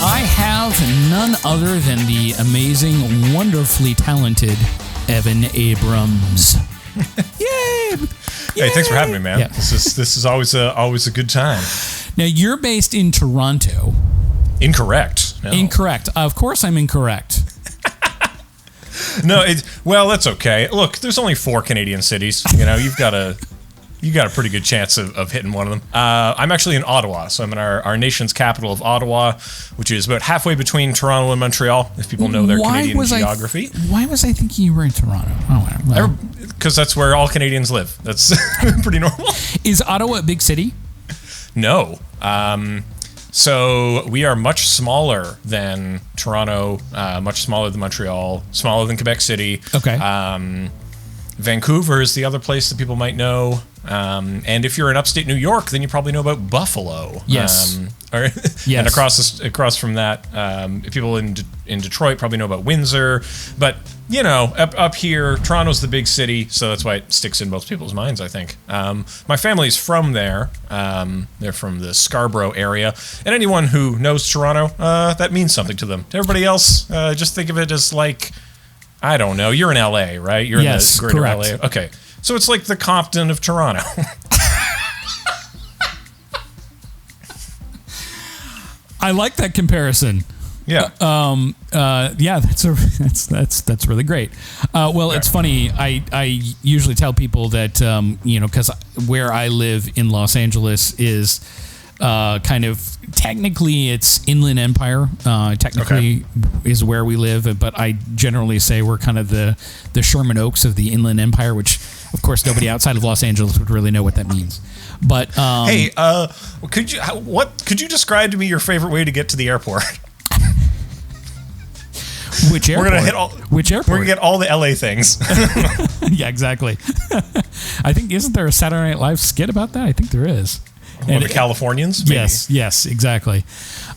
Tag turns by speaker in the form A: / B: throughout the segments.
A: I have none other than the amazing, wonderfully talented Evan Abrams. Yay!
B: Hey, thanks for having me, man.
A: Yeah.
B: This is always a good time.
A: Now, you're based in Toronto.
B: Incorrect. No.
A: Incorrect. Of course I'm incorrect.
B: No, well, that's okay. Look, there's only 4 Canadian cities. You know, you got a pretty good chance of hitting one of them. I'm actually in Ottawa, so I'm in our nation's capital of Ottawa, which is about halfway between Toronto and Montreal, if people know their Canadian geography.
A: Why was I thinking you were in Toronto? Oh, well.
B: Because that's where all Canadians live. That's pretty normal.
A: Is Ottawa a big city?
B: No. So we are much smaller than Toronto, much smaller than Montreal, smaller than Quebec City.
A: Okay.
B: Vancouver is the other place that people might know. And if you're in upstate New York, then you probably know about Buffalo.
A: Yes.
B: Yes. And across from that, people in Detroit probably know about Windsor. But, you know, up here, Toronto's the big city, so that's why it sticks in most people's minds, I think. My family's from there. They're from the Scarborough area. And anyone who knows Toronto, that means something to them. To everybody else, just think of it as like, I don't know, you're in LA, right? You're in the greater
A: correct.
B: LA. Okay. So it's like the Compton of Toronto.
A: I like that comparison.
B: Yeah.
A: Yeah, that's really great. Well, it's funny. I usually tell people that because where I live in Los Angeles is kind of technically it's Inland Empire. Technically is where we live, but I generally say we're kind of the Sherman Oaks of the Inland Empire, which of course nobody outside of Los Angeles would really know what that means. But
B: hey, could you describe to me your favorite way to get to the airport?
A: Which airport? Which airport?
B: We're gonna get all the LA things.
A: Yeah, exactly. I think isn't there a Saturday Night Live skit about that? I think there is.
B: And the Californians? Maybe.
A: Yes, exactly.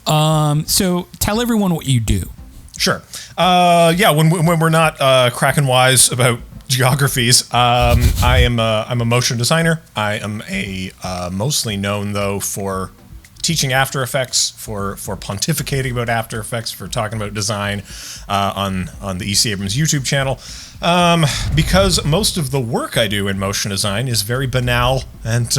A: So tell everyone what you do.
B: Sure. When we're not cracking wise about geographies, I'm a motion designer. I am mostly known though for teaching After Effects, for pontificating about After Effects, for talking about design on the E.C. Abrams YouTube channel. Because most of the work I do in motion design is very banal and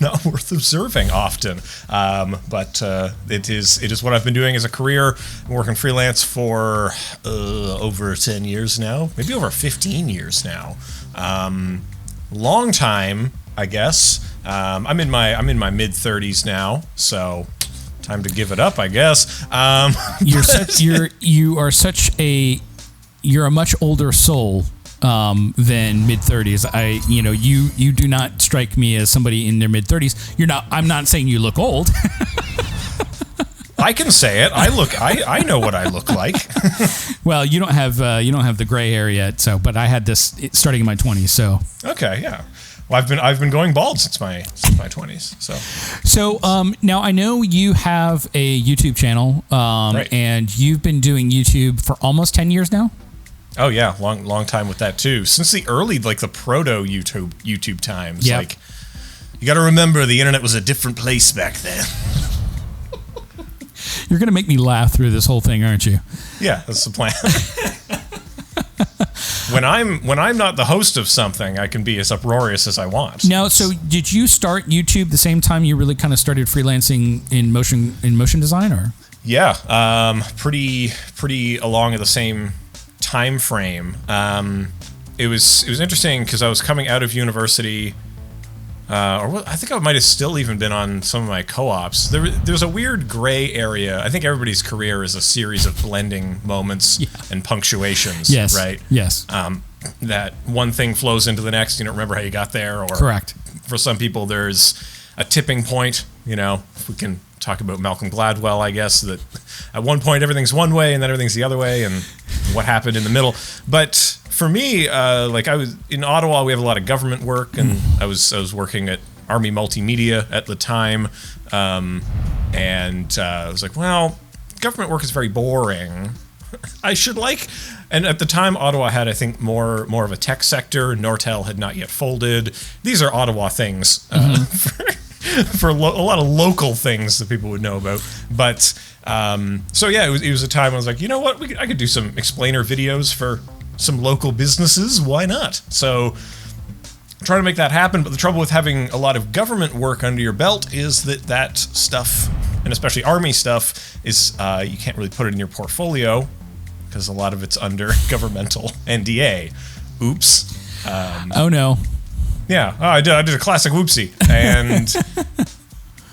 B: not worth observing often. But it is what I've been doing as a career. I'm working freelance for over 10 years now, maybe over 15 years now. Long time, I guess. I'm in my mid 30s now, so time to give it up, I guess. You're a much older soul than mid 30s. You do not strike me as somebody in their mid 30s. You're not. I'm not saying you look old. I can say it. I know what I look like.
A: Well, you don't have the gray hair yet. So, but I had this starting in my 20s. So
B: okay, yeah. Well, I've been going bald since my 20s.
A: So now I know you have a YouTube channel,
B: right.
A: And you've been doing YouTube for almost 10 years now.
B: Oh yeah, long time with that too. Since the early, like the proto YouTube times.
A: Yep.
B: Like, you got to remember the internet was a different place back then.
A: You're gonna make me laugh through this whole thing, aren't you?
B: Yeah, that's the plan. When I'm not the host of something, I can be as uproarious as I want.
A: Now, so did you start YouTube the same time you really kind of started freelancing in motion design, or?
B: Yeah, pretty along at the same time frame. It was interesting because I was coming out of university, I think I might have still even been on some of my co-ops. There's a weird gray area. I think everybody's career is a series of blending moments and punctuations.
A: Yes.
B: Right.
A: Yes.
B: That one thing flows into the next. You don't remember how you got there. Or
A: correct.
B: For some people, there's a tipping point. You know, if we can talk about Malcolm Gladwell, I guess, that at one point everything's one way and then everything's the other way, and what happened in the middle. But for me, like I was in Ottawa, we have a lot of government work, and I was working at Army Multimedia at the time, and I was like, well, government work is very boring. And at the time, Ottawa had, I think, more of a tech sector. Nortel had not yet folded. These are Ottawa things. for a lot of local things that people would know about. But so yeah, it was a time I was like, you know what, I could do some explainer videos for some local businesses. Why not? So trying to make that happen. But the trouble with having a lot of government work under your belt is that stuff, and especially Army stuff, is you can't really put it in your portfolio because a lot of it's under governmental NDA. Oops.
A: Oh no.
B: Yeah, I did a classic whoopsie. And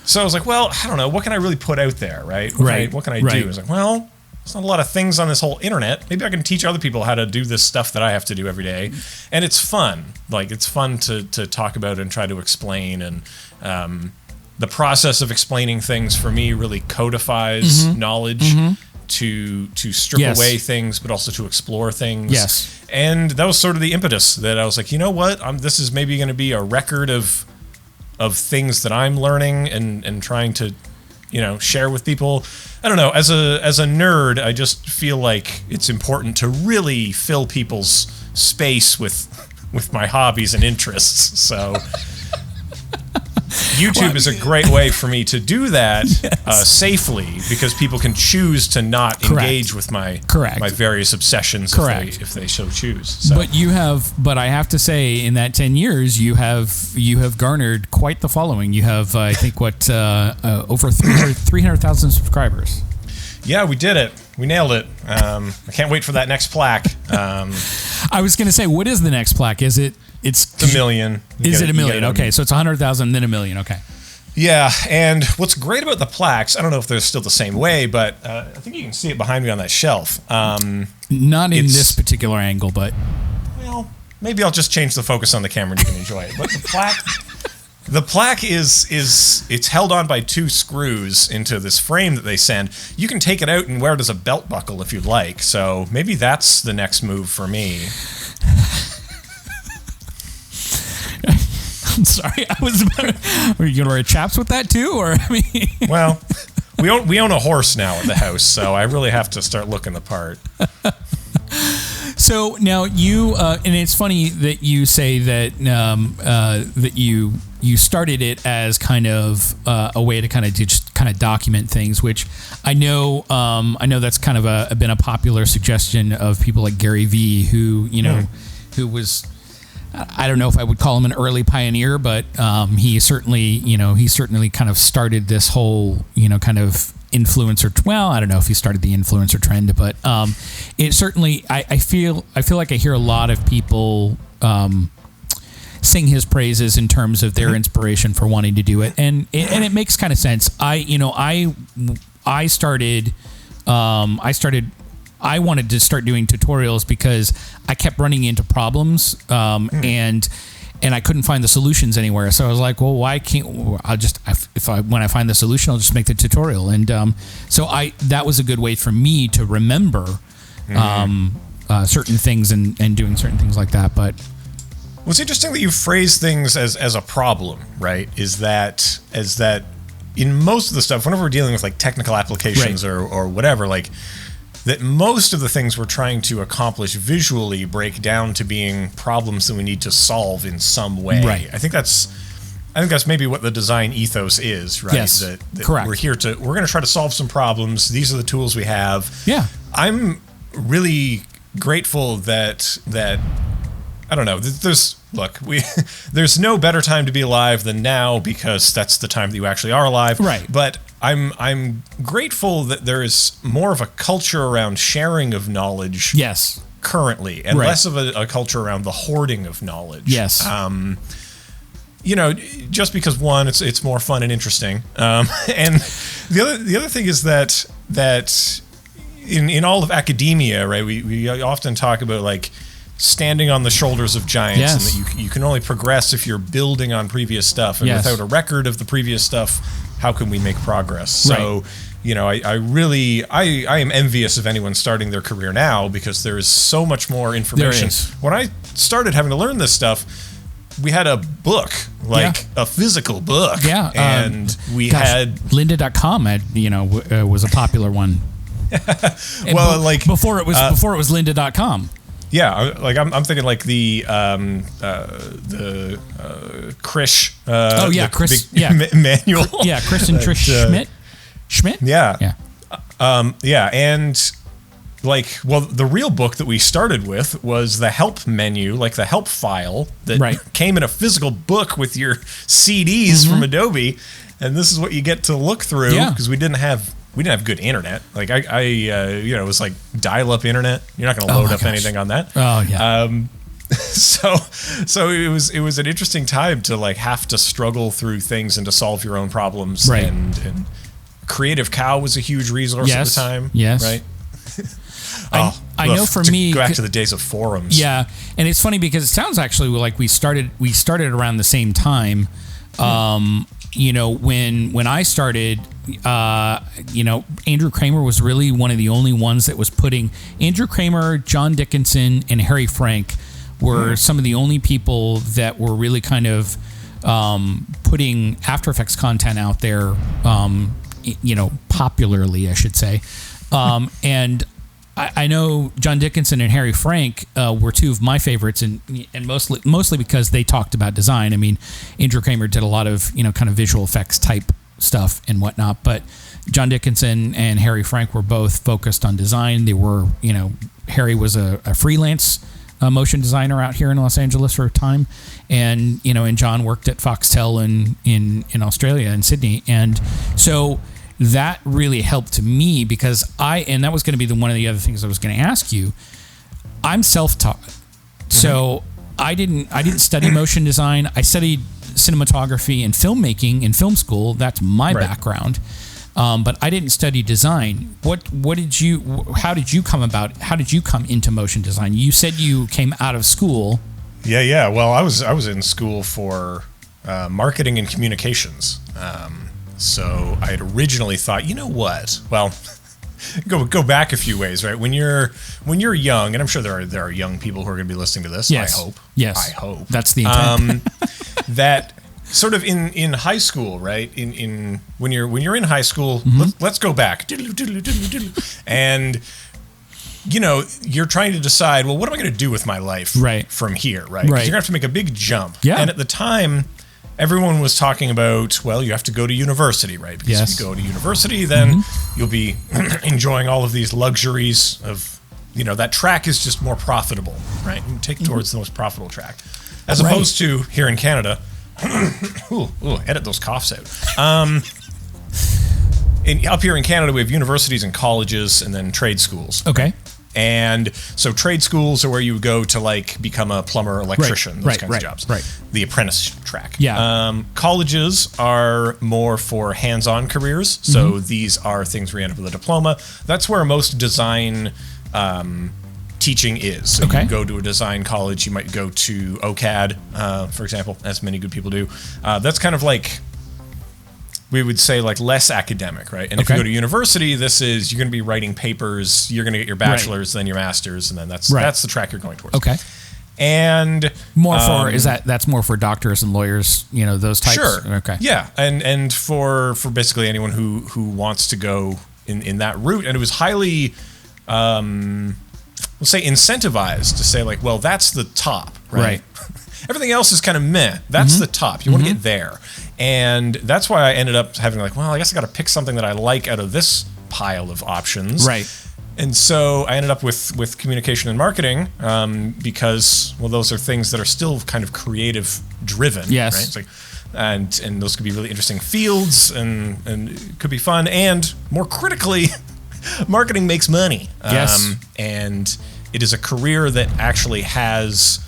B: so I was like, well, I don't know, what can I really put out there, right? What can I do? I was like, well, there's not a lot of things on this whole internet. Maybe I can teach other people how to do this stuff that I have to do every day. And it's fun. Like, it's fun to talk about and try to explain. And the process of explaining things for me really codifies knowledge to strip away things, but also to explore things.
A: Yes.
B: And that was sort of the impetus that I was like, you know what? This is maybe going to be a record of things that I'm learning and trying to, share with people. I don't know. As a nerd, I just feel like it's important to really fill people's space with my hobbies and interests. So YouTube is a great way for me to do that safely, because people can choose to not engage with my various obsessions if they so choose. So.
A: But I have to say, in that 10 years, you have garnered quite the following. You have, I think, over 300,000 subscribers.
B: Yeah, we did it. We nailed it. I can't wait for that next plaque.
A: I was going to say, what is the next plaque? It's
B: a million.
A: Is it a million? Okay, so it's 100,000, then a million. Okay.
B: Yeah, and what's great about the plaques, I don't know if they're still the same way, but I think you can see it behind me on that shelf.
A: Not in this particular angle, but...
B: Well, maybe I'll just change the focus on the camera and you can enjoy it. But the plaque it's held on by 2 screws into this frame that they send. You can take it out and wear it as a belt buckle if you'd like. So maybe that's the next move for me.
A: I'm sorry. Are you gonna wear chaps with that too, or I mean?
B: Well, we own a horse now at the house, so I really have to start looking the part.
A: So now you, and it's funny that you say that that you started it as kind of a way to kind of document things, which I know that's kind of been a popular suggestion of people like Gary Vee, who who was. I don't know if I would call him an early pioneer, but he certainly kind of started this whole, kind of influencer. Well, I don't know if he started the influencer trend, but it certainly, I feel like I hear a lot of people sing his praises in terms of their inspiration for wanting to do it, and it makes kind of sense. I wanted to start doing tutorials because I kept running into problems, and I couldn't find the solutions anywhere. So I was like, well, why can't when I find the solution, I'll just make the tutorial. And so that was a good way for me to remember certain things and doing certain things like that. But
B: well, it's interesting that you phrase things as a problem, right? Is that in most of the stuff, whenever we're dealing with like technical applications or whatever, like, that most of the things we're trying to accomplish visually break down to being problems that we need to solve in some way.
A: Right.
B: I think that's maybe what the design ethos is, right?
A: Yes,
B: that
A: correct.
B: We're going to try to solve some problems. These are the tools we have.
A: Yeah.
B: I'm really grateful that I don't know. There's no better time to be alive than now, because that's the time that you actually are alive.
A: Right.
B: But I'm grateful that there is more of a culture around sharing of knowledge.
A: Yes.
B: Currently, and less of a culture around the hoarding of knowledge.
A: Yes.
B: Just because one, it's more fun and interesting, and the other thing is that in all of academia, right? We often talk about like standing on the shoulders of giants, and that you can only progress if you're building on previous stuff, and without a record of the previous stuff, how can we make progress? So, I am envious of anyone starting their career now, because there is so much more information. When I started having to learn this stuff, we had a book, a physical book, and we had
A: lynda.com was a popular one.
B: Well,
A: before it was lynda.com.
B: I'm thinking like the Krish.
A: Chris.
B: Manual.
A: Yeah, Chris and Trish Schmidt.
B: Yeah. And like, well, the real book that we started with was the help menu, like the help file that came in a physical book with your CDs from Adobe, and this is what you get to look through because we didn't have good internet. Like it was like dial-up internet. You're not going to load up anything on that.
A: Oh yeah.
B: So it was an interesting time to like have to struggle through things and to solve your own problems.
A: Right.
B: And Creative Cow was a huge resource at the time.
A: Yes.
B: Right.
A: I know for me,
B: go back to the days of forums.
A: Yeah, and it's funny because it sounds actually like we started around the same time. When I started, Andrew Kramer was really one of the only ones that was putting Andrew Kramer, John Dickinson, and Harry Frank were some of the only people that were really kind of putting After Effects content out there, popularly, I should say. And I know John Dickinson and Harry Frank were two of my favorites, and mostly because they talked about design. I mean, Andrew Kramer did a lot of kind of visual effects type stuff and whatnot, but John Dickinson and Harry Frank were both focused on design. They were, Harry was a freelance motion designer out here in Los Angeles for a time, and John worked at Foxtel in Australia in Sydney, and so that really helped me because that was going to be one of the other things I was going to ask you. I'm self-taught, so I didn't study motion design. I studied cinematography and filmmaking in film school. That's my background, but I didn't study design. How did you come into motion design? You said you came out of school.
B: Yeah. Well, I was in school for marketing and communications. So I had originally thought, you know what? Well, go back a few ways, right? When you're young, and I'm sure there are young people who are going to be listening to this.
A: Yes.
B: I hope.
A: Yes.
B: I hope.
A: That's the intent.
B: That sort of in high school, right? In when you're in high school, let's go back. And you're trying to decide, well, what am I going to do with my life from here, right? Because you're going to have to make a big jump.
A: Yeah.
B: And at the time, everyone was talking about, well, you have to go to university, right? Because if you go to university, then you'll be enjoying all of these luxuries of, that track is just more profitable, right? You take towards the most profitable track. As opposed to here in Canada, edit those coughs out. Up here in Canada, we have universities and colleges and then trade schools.
A: Okay.
B: And so trade schools are where you go to like become a plumber, electrician, those kinds of jobs. Right. The apprentice track.
A: Yeah.
B: Colleges are more for hands-on careers. So these are things where you end up with a diploma. That's where most design teaching is. So you go to a design college, you might go to OCAD, for example, as many good people do. That's kind of like, we would say like less academic, right? And if you go to university, you're going to be writing papers, you're going to get your bachelor's, then your master's, and then that's the track you're going towards. Okay. And
A: more for that's more for doctors and lawyers, those types.
B: Sure.
A: Okay.
B: Yeah, and for basically anyone who wants to go in that route, and it was highly, we'll say incentivized to say like, well, that's the top, right? Everything else is kind of meh. That's the top. You want to get there. And that's why I ended up having like, well, I guess I got to pick something that I like out of this pile of options. Right. And so I ended up with communication and marketing because, well, those are things that are still kind of creative driven. Yes. Right? It's like, and those could be really interesting fields and it could be fun. And more critically, marketing makes money. Yes. And it is a career that actually has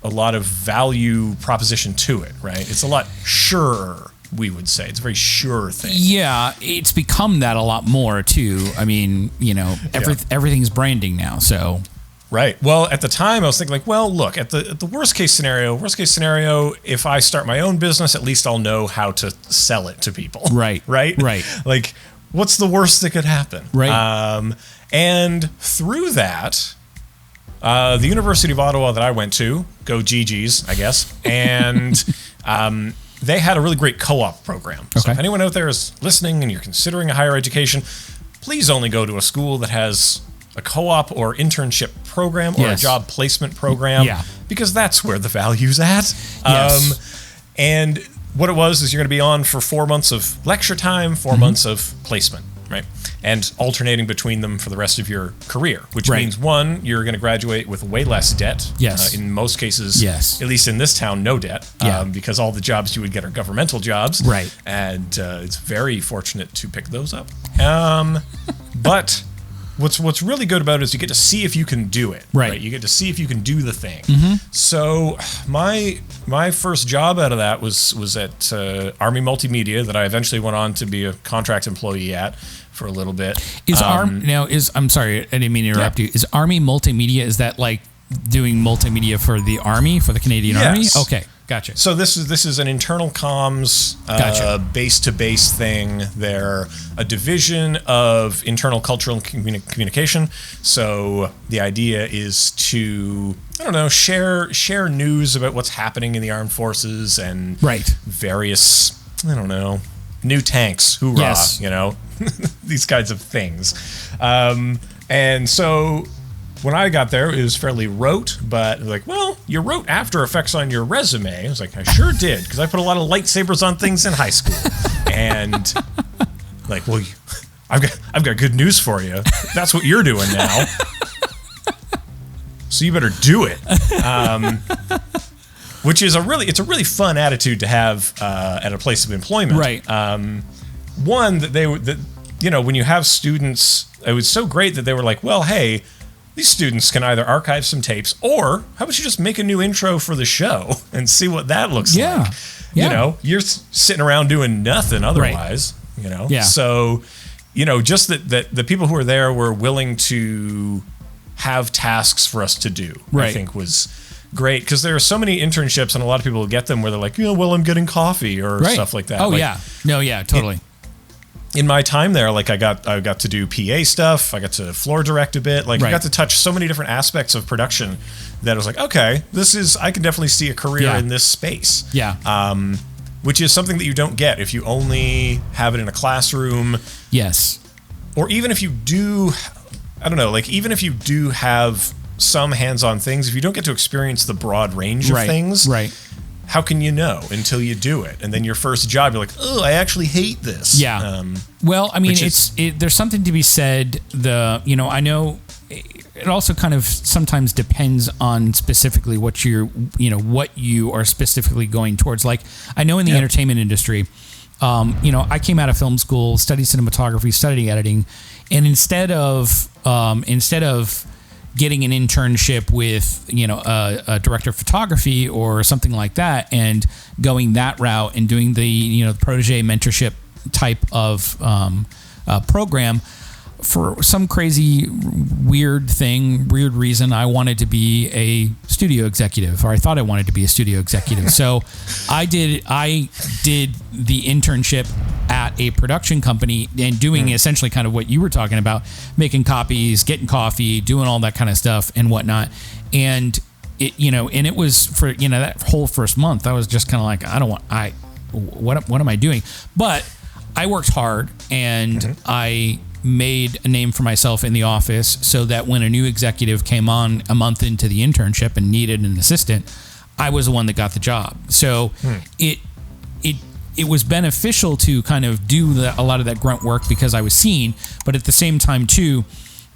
B: a lot of value proposition to it, right? It's a lot surer, we would say. It's a very sure thing. Yeah, it's become that a lot more, too. I mean, everything's branding now, so. Right. Well, at the time, I was thinking like, well, look, at the worst case scenario, if I start my own business, at least I'll know how to sell it to people. Right. Right? Right. Like, what's the worst that could happen? Right. And through that, the University of Ottawa that I went to, go GGs, I guess, and they had a really great co-op program. So if anyone out there is listening and you're considering a higher education, please only go to a school that has a co-op or internship program or a job placement program, because that's where the value's at. And what it was is you're going to be on for 4 months of lecture time, 4 months of placement, right? And alternating between them for the rest of your career, which means, one, you're going to graduate with way less debt. In most cases, at least in this town, no debt, because all the jobs you would get are governmental jobs. And it's very fortunate to pick those up. But what's really good about it is you get to see if you can do it. You get to see if you can do the thing. So my first job out of that was at Army Multimedia, that I eventually went on to be a contract employee at for a little bit. I'm sorry, I didn't mean to interrupt you. Is Army Multimedia, is that like doing multimedia for the Army, for the Canadian Army? Okay, gotcha. So this is an internal comms base-to-base thing. They're a division of internal cultural communication. So the idea is to, I don't know, share news about what's happening in the armed forces and various, I don't know, new tanks, hoorah, you know, these kinds of things. And so when I got there, it was fairly rote, but like, well, you wrote After Effects on your resume. I was like, I sure did, because I put a lot of lightsabers on things in high school. And like, well, I've got good news for you. That's what you're doing now. So you better do it. Which is a really fun attitude to have at a place of employment. One, that you know, when you have students, it was so great that they were like, well, hey, these students can either archive some tapes, or how about you just make a new intro for the show and see what that looks like? You know, you're sitting around doing nothing otherwise, you know? So, you know, just that the people who were there were willing to have tasks for us to do, I think was great, because there are so many internships, and a lot of people will get them where they're like, you know, well, I'm getting coffee or stuff like that. Totally. In my time there, like I got to do PA stuff. I got to floor direct a bit. Like I got to touch so many different aspects of production that I was like, okay, I can definitely see a career in this space. Which is something that you don't get if you only have it in a classroom. Or even if you do, I don't know, like even if you do have some hands-on things, if you don't get to experience the broad range of things, how can you know until you do it? And then your first job, you're like, oh, I actually hate this. Well, I mean, there's something to be said. I know it also kind of sometimes depends on specifically what you are specifically going towards. Like, I know in the entertainment industry, I came out of film school, studied cinematography, studied editing, and instead of getting an internship with, a director of photography or something like that, and going that route and doing the, protege mentorship type of program, for some crazy weird reason, I wanted to be a studio executive, or I thought I wanted to be a studio executive. So I did the internship at a production company and doing essentially kind of what you were talking about, making copies, getting coffee, doing all that kind of stuff and whatnot. And it was for, that whole first month, I was just kind of like, what am I doing? But I worked hard, and I made a name for myself in the office, so that when a new executive came on a month into the internship and needed an assistant, I was the one that got the job. So it was beneficial to kind of do a lot of that grunt work because I was seen, but at the same time too,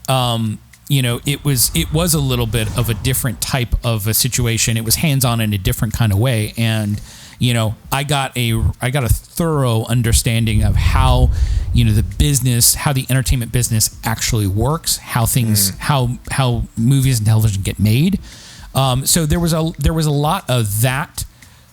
B: it was a little bit of a different type of a situation. It was hands-on in a different kind of way, and I got a thorough understanding of how, the business, how the entertainment business actually works, how things, how movies and television get made. So there was a lot of that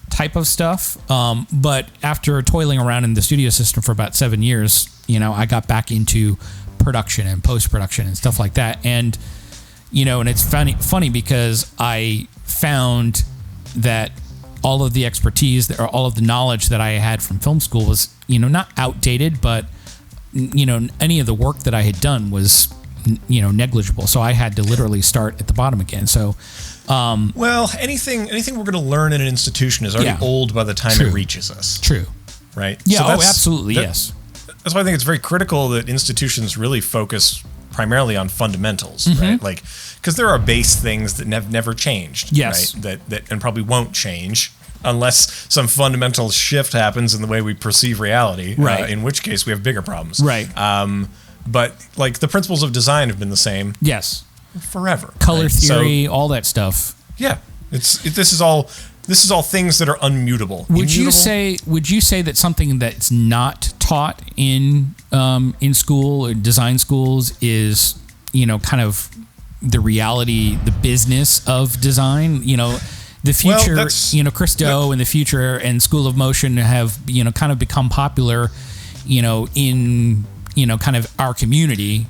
B: type of stuff. But after toiling around in the studio system for about 7 years, I got back into production and post-production and stuff like that. And, and it's funny because I found that all of the expertise or all of the knowledge that I had from film school was, not outdated, but, any of the work that I had done was, negligible. So I had to literally start at the bottom again. So, well, anything we're going to learn in an institution is already old by the time it reaches us.
A: Right? Yeah. So absolutely. Yes.
B: That's why I think it's very critical that institutions really focus primarily on fundamentals, right? Like, because there are base things that never changed,
A: yes,
B: right? That and probably won't change unless some fundamental shift happens in the way we perceive reality,
A: right?
B: In which case we have bigger problems,
A: right?
B: But like the principles of design have been the same,
A: yes,
B: forever.
A: Color
B: right?
A: theory, all that stuff.
B: Yeah, this is all things that are unmutable.
A: Would you say that something that's not taught in school or design schools is, kind of the reality, the business of design? The future, Christo and the future and School of Motion have, kind of become popular, in, kind of our community.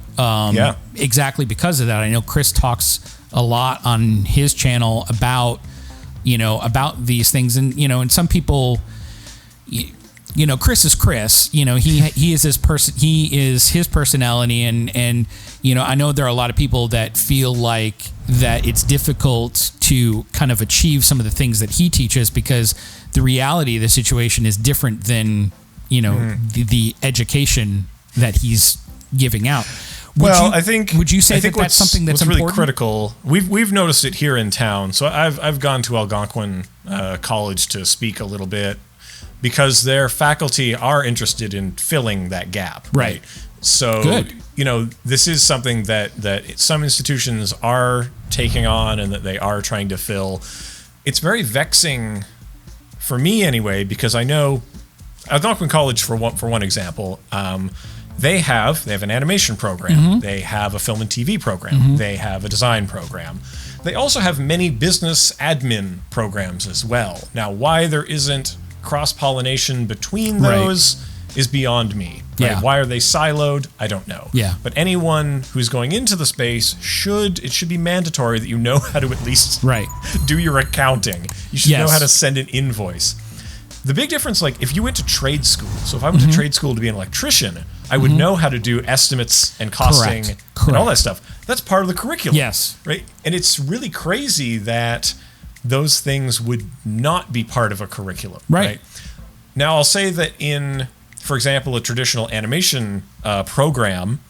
A: Exactly because of that. I know Chris talks a lot on his channel about these things, and some people, Chris is Chris, he is his personality, and I know there are a lot of people that feel like that it's difficult to kind of achieve some of the things that he teaches because the reality of the situation is different than, the education that he's giving out. Would you say that that's something that's
B: really
A: important?
B: Critical? We've noticed it here in town. So I've gone to Algonquin College to speak a little bit because their faculty are interested in filling that gap.
A: Right.
B: So
A: good.
B: This is something that some institutions are taking on and that they are trying to fill. It's very vexing for me anyway because I know Algonquin College for one example. They have an animation program. They have a film and TV program. They have a design program. They also have many business admin programs as well. Now, why there isn't cross-pollination between those is beyond me. Right?
A: Yeah.
B: Why are they siloed? I don't know.
A: Yeah.
B: But anyone who's going into the space should be mandatory that you know how to at least do your accounting. You should know how to send an invoice. The big difference, like if you went to trade school, so if I went to trade school to be an electrician, I would know how to do estimates and costing and all that stuff. That's part of the curriculum.
A: Yes.
B: Right? And it's really crazy that those things would not be part of a curriculum. Right? Now, I'll say that in, for example, a traditional animation program,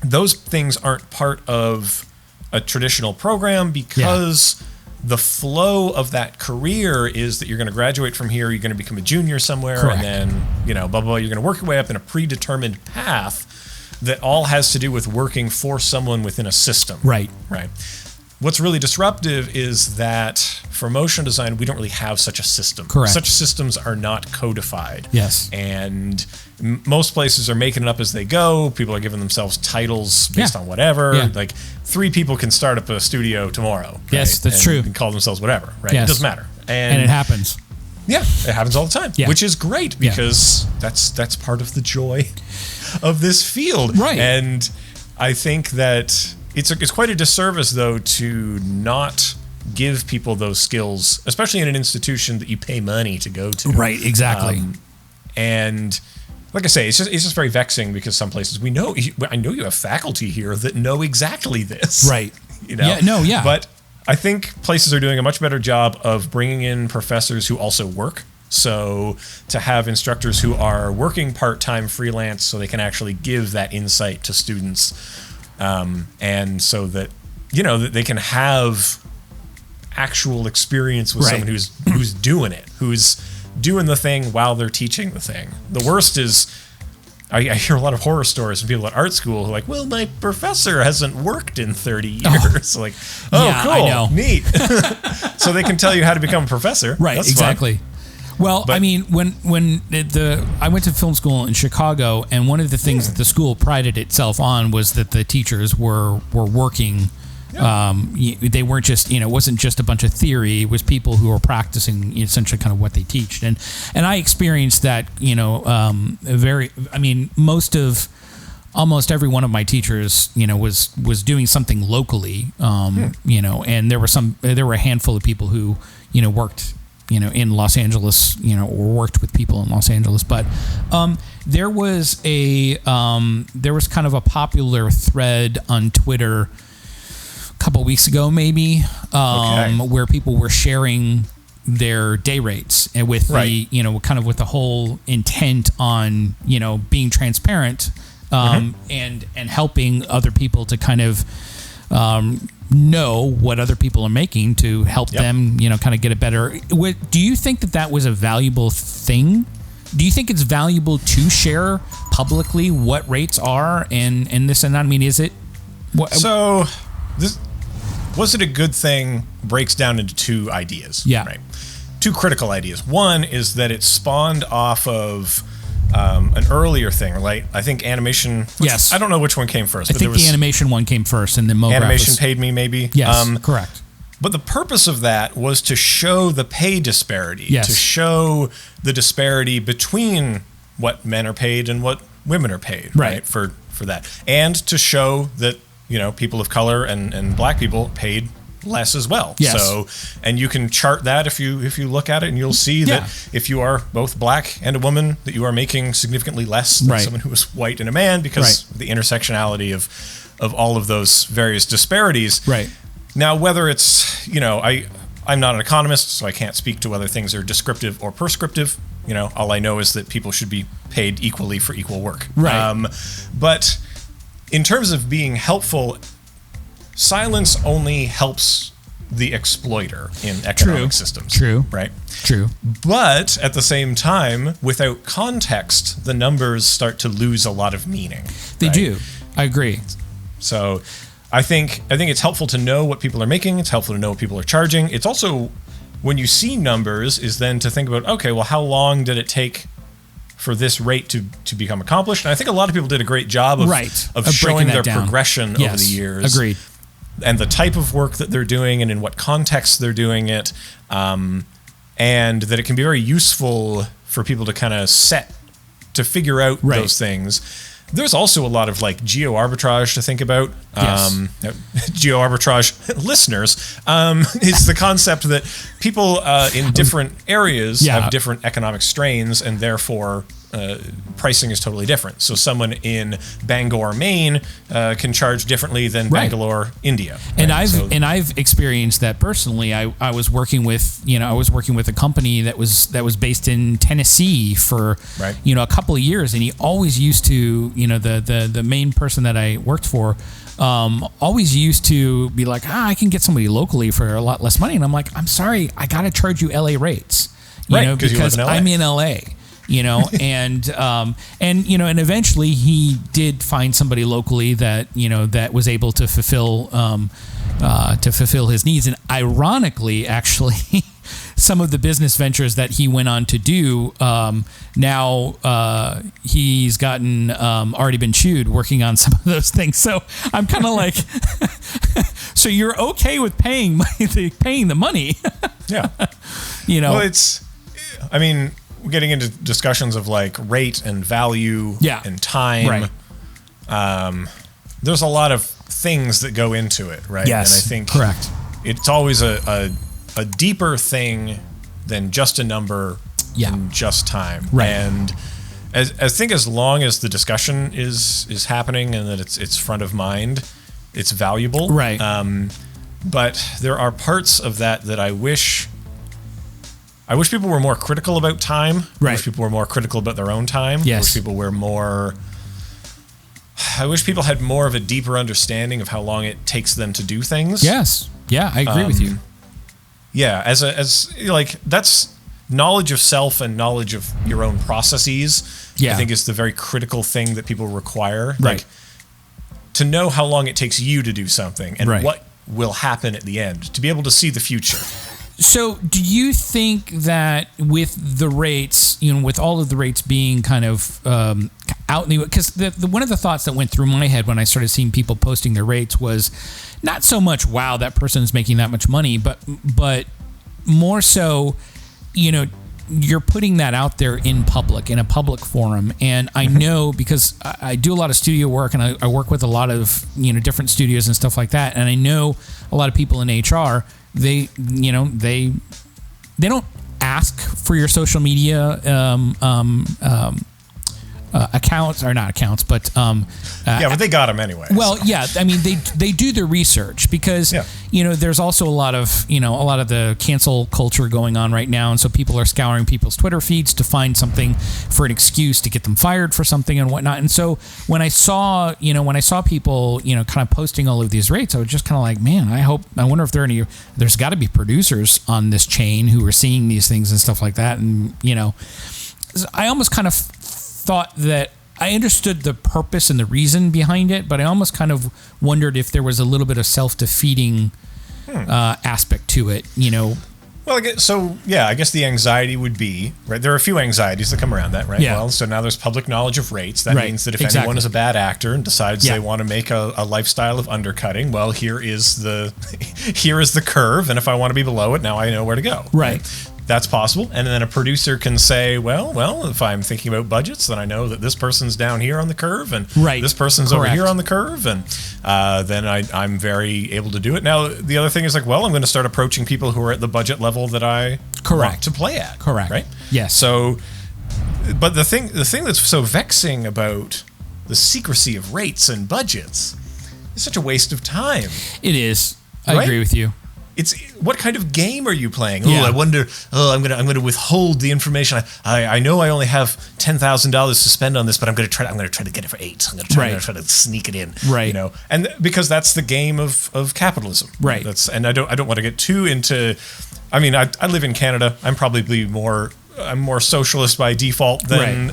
B: those things aren't part of a traditional program because the flow of that career is that you're going to graduate from here, you're going to become a junior somewhere, and then, blah, blah, blah, you're going to work your way up in a predetermined path that all has to do with working for someone within a system. Right. What's really disruptive is that for motion design, we don't really have such a system. Such systems are not codified.
A: Yes.
B: And most places are making it up as they go. People are giving themselves titles based on whatever. Like 3 people can start up a studio tomorrow.
A: Yes, that's true.
B: And call themselves whatever, right? It doesn't matter.
A: And it happens.
B: Yeah, it happens all the time, which is great because that's part of the joy of this field. Right. And I think that it's quite a disservice, though, to not give people those skills, especially in an institution that you pay money to go to. Right, exactly. And like I say, it's just very vexing because some places I know you have faculty here that know exactly this. Right. But I think places are doing a much better job of bringing in professors who also work. So to have instructors who are working part-time freelance so they can actually give that insight to students. And so that, that they can have actual experience with someone who's doing it, who's doing the thing while they're teaching the thing. The worst is, I hear a lot of horror stories from people at art school who are like, well, my professor hasn't worked in 30 years. Cool, I know. Neat. So they can tell you how to become a professor. Right, that's exactly. Fun.
A: Well, I mean, when I went to film school in Chicago, and one of the things that the school prided itself on was that the teachers were working. They weren't just, it wasn't just a bunch of theory. It was people who were practicing essentially kind of what they teach. And I experienced that, almost every one of my teachers, was doing something locally, and there were a handful of people who, worked in Los Angeles, or worked with people in Los Angeles. But there was kind of a popular thread on Twitter a couple weeks ago, maybe, where people were sharing their day rates and with the, kind of with the whole intent on, being transparent and helping other people to kind of know what other people are making to help them, kind of get it better. Do you think that was a valuable thing? Do you think it's valuable to share publicly what rates are and this and that? I mean, is it?
B: So, was it a good thing? Breaks down into two ideas.
A: Yeah.
B: Right. Two critical ideas. One is that it spawned off of an earlier thing, right? I think animation.
A: Yes.
B: I don't know which one came first.
A: I think the animation one came first, and then MoGraph
B: animation paid me, maybe.
A: Yes, correct.
B: But the purpose of that was to show the pay disparity, to show the disparity between what men are paid and what women are paid, right? For that, and to show that people of color and black people paid less as well.
A: Yes.
B: So, and you can chart that if you look at it, and you'll see that if you are both black and a woman, that you are making significantly less than someone who is white and a man, because of the intersectionality of all of those various disparities.
A: Right.
B: Now, whether it's, I'm not an economist, so I can't speak to whether things are descriptive or prescriptive. All I know is that people should be paid equally for equal work.
A: Right.
B: But in terms of being helpful, silence only helps the exploiter in economic systems.
A: True.
B: Right?
A: True.
B: But at the same time, without context, the numbers start to lose a lot of meaning.
A: They do. I agree.
B: So I think it's helpful to know what people are making. It's helpful to know what people are charging. It's also, when you see numbers, is then to think about, okay, well, how long did it take for this rate to become accomplished? And I think a lot of people did a great job of showing their progression over the years.
A: Agreed.
B: And the type of work that they're doing and in what context they're doing it. And that it can be very useful for people to kind of figure out those things. There's also a lot of Geo Arbitrage to think about.
A: Yes.
B: Geo Arbitrage listeners is the concept that people in different areas have different economic strains, and therefore pricing is totally different. So someone in Bangor, Maine can charge differently than Bangalore, India.
A: And I've experienced that personally. I was working with a company that was based in Tennessee for a couple of years, and he always used to the main person that I worked for always used to be like, I can get somebody locally for a lot less money, and I'm like, I'm sorry, I got to charge you LA rates, because I'm in LA. And eventually he did find somebody locally that was able to fulfill his needs. And ironically, actually, some of the business ventures that he went on to do, now he's gotten already been chewed working on some of those things. So I'm kind of like, so you're okay with paying the money? Yeah.
B: Well, we're getting into discussions of rate and value and time. Right. There's a lot of things that go into it, right?
A: Yes,
B: and I think it's always a deeper thing than just a number and just time.
A: Right.
B: And I think as long as the discussion is happening and that it's front of mind, it's valuable.
A: Right.
B: But there are parts of that I wish people were more critical about time.
A: Right.
B: I wish people were more critical about their own time.
A: Yes.
B: I wish people had more of a deeper understanding of how long it takes them to do things.
A: Yes. Yeah, I agree with you.
B: Yeah, that's knowledge of self and knowledge of your own processes. I think is the very critical thing that people require.
A: Right.
B: To know how long it takes you to do something and what will happen at the end, to be able to see the future.
A: So do you think that with the rates, with all of the rates being kind of out in the, because one of the thoughts that went through my head when I started seeing people posting their rates was not so much, wow, that person's making that much money, but more so, you're putting that out there in public, in a public forum. And I know, because I do a lot of studio work and I work with a lot of, different studios and stuff like that. And I know a lot of people in HR, they don't ask for your social media accounts, or not accounts, but
B: but they got them anyway.
A: Well, yeah, I mean they do the research because there's also a lot of the cancel culture going on right now, and so people are scouring people's Twitter feeds to find something for an excuse to get them fired for something and whatnot. And so when I saw people kind of posting all of these rates, I was just kind of like, man, I wonder if there's got to be producers on this chain who are seeing these things and stuff like that, and I almost kind of thought that I understood the purpose and the reason behind it, but I almost kind of wondered if there was a little bit of self-defeating aspect to it,
B: Well, I guess the anxiety would be, right, there are a few anxieties that come around that, right?
A: Yeah.
B: Well, so now there's public knowledge of rates. That means that if anyone is a bad actor and decides they want to make a lifestyle of undercutting, well, here is the curve, and if I want to be below it, now I know where to go.
A: Right.
B: That's possible. And then a producer can say, well, if I'm thinking about budgets, then I know that this person's down here on the curve and this person's over here on the curve. And then I'm very able to do it. Now, the other thing is I'm going to start approaching people who are at the budget level that I want to play at.
A: Correct.
B: Right?
A: Yes.
B: So, but the thing that's so vexing about the secrecy of rates and budgets is such a waste of time.
A: It is. I agree with you.
B: It's what kind of game are you playing?
A: Yeah.
B: Oh, I wonder. Oh, I'm gonna withhold the information. I know I only have $10,000 to spend on this, but I'm gonna try to get it for $8,000. I'm gonna try to sneak it in.
A: Right.
B: And because that's the game of capitalism.
A: Right.
B: And I don't want to get too into. I mean, I live in Canada. I'm probably more socialist by default than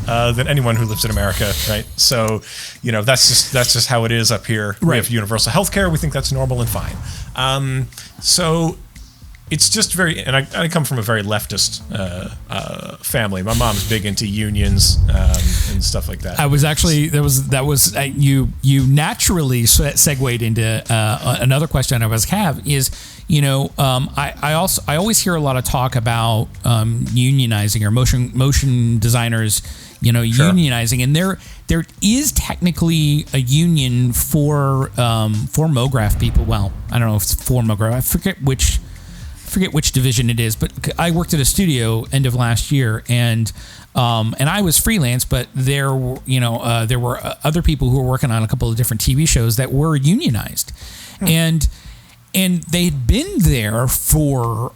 B: anyone who lives in America, right? So, that's just how it is up here.
A: Right.
B: We have universal health care. We think that's normal and fine. So it's just and I come from a very leftist family. My mom's big into unions and stuff like that.
A: I was actually you naturally segued into another question I was have is I always hear a lot of talk about unionizing or motion designers unionizing, and there is technically a union for MoGraph people. Well, I don't know if it's for MoGraph. I forget which division it is, but I worked at a studio end of last year, and I was freelance, but there were other people who were working on a couple of different TV shows that were unionized, and they'd been there for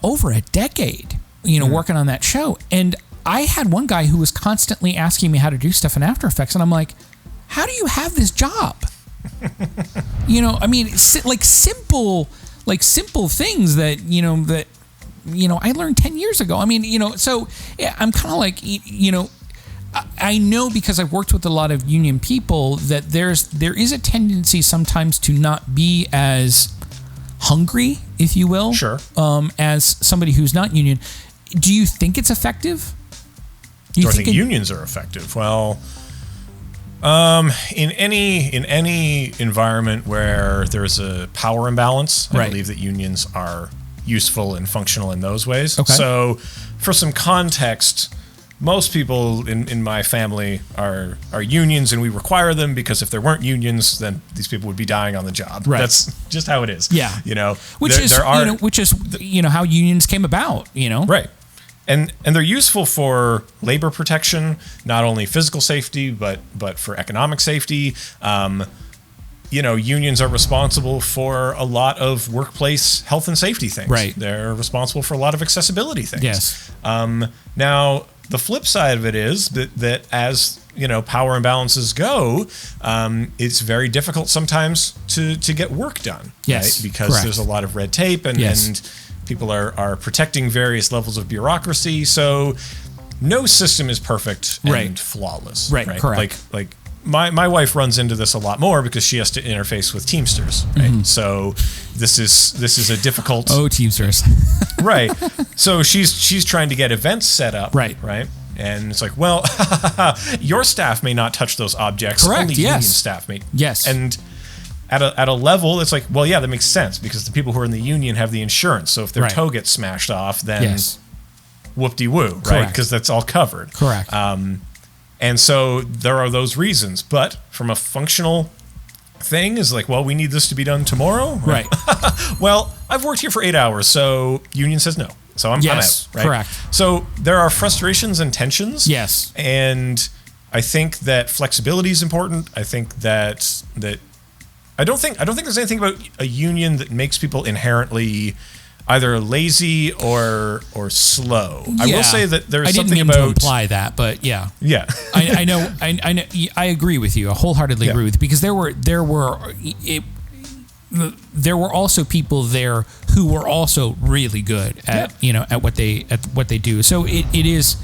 A: over a decade, working on that show. And I had one guy who was constantly asking me how to do stuff in After Effects, and I'm like, how do you have this job? I mean, simple things that I learned 10 years ago. I mean, so yeah, I'm kind of like, I know because I've worked with a lot of union people that there is a tendency sometimes to not be as hungry, if you will, as somebody who's not union. Do you think it's effective?
B: Do I think unions are effective? Well, in any environment where there's a power imbalance, I believe that unions are useful and functional in those ways. Okay. So, for some context, most people in my family are unions, and we require them because if there weren't unions, then these people would be dying on the job. Right. That's just how it is. Yeah.
A: Which is how unions came about.
B: Right. And they're useful for labor protection, not only physical safety, but for economic safety. Unions are responsible for a lot of workplace health and safety things. Right. They're responsible for a lot of accessibility things.
A: Yes.
B: Now, the flip side of it is that as power imbalances go, it's very difficult sometimes to get work done.
A: Yes.
B: Right? Because there's a lot of red tape and people are protecting various levels of bureaucracy. So no system is perfect and flawless.
A: Right. Correct.
B: Like my wife runs into this a lot more because she has to interface with Teamsters. Right. Mm-hmm. So this is a difficult.
A: Oh, Teamsters.
B: Right. So she's trying to get events set up.
A: Right.
B: Right. And it's like, well, your staff may not touch those objects.
A: Correct.
B: Only union staff may.
A: Yes.
B: And at a level, it's like, well, yeah, that makes sense because the people who are in the union have the insurance. So if their toe gets smashed off, then whoop-de-woo, right? Because that's all covered.
A: Correct.
B: And so there are those reasons. But from a functional thing is like, well, we need this to be done tomorrow.
A: Right.
B: Well, I've worked here for 8 hours, so union says no. So I'm out, right?
A: Correct.
B: So there are frustrations and tensions.
A: Yes.
B: And I think that flexibility is important. I think that I don't think there's anything about a union that makes people inherently either lazy or slow. I will say that there's something about. I didn't mean to
A: imply that, but yeah.
B: Yeah.
A: I know. I agree with you. I wholeheartedly agree with you, because there were also people there who were also really good at at what they do. So it is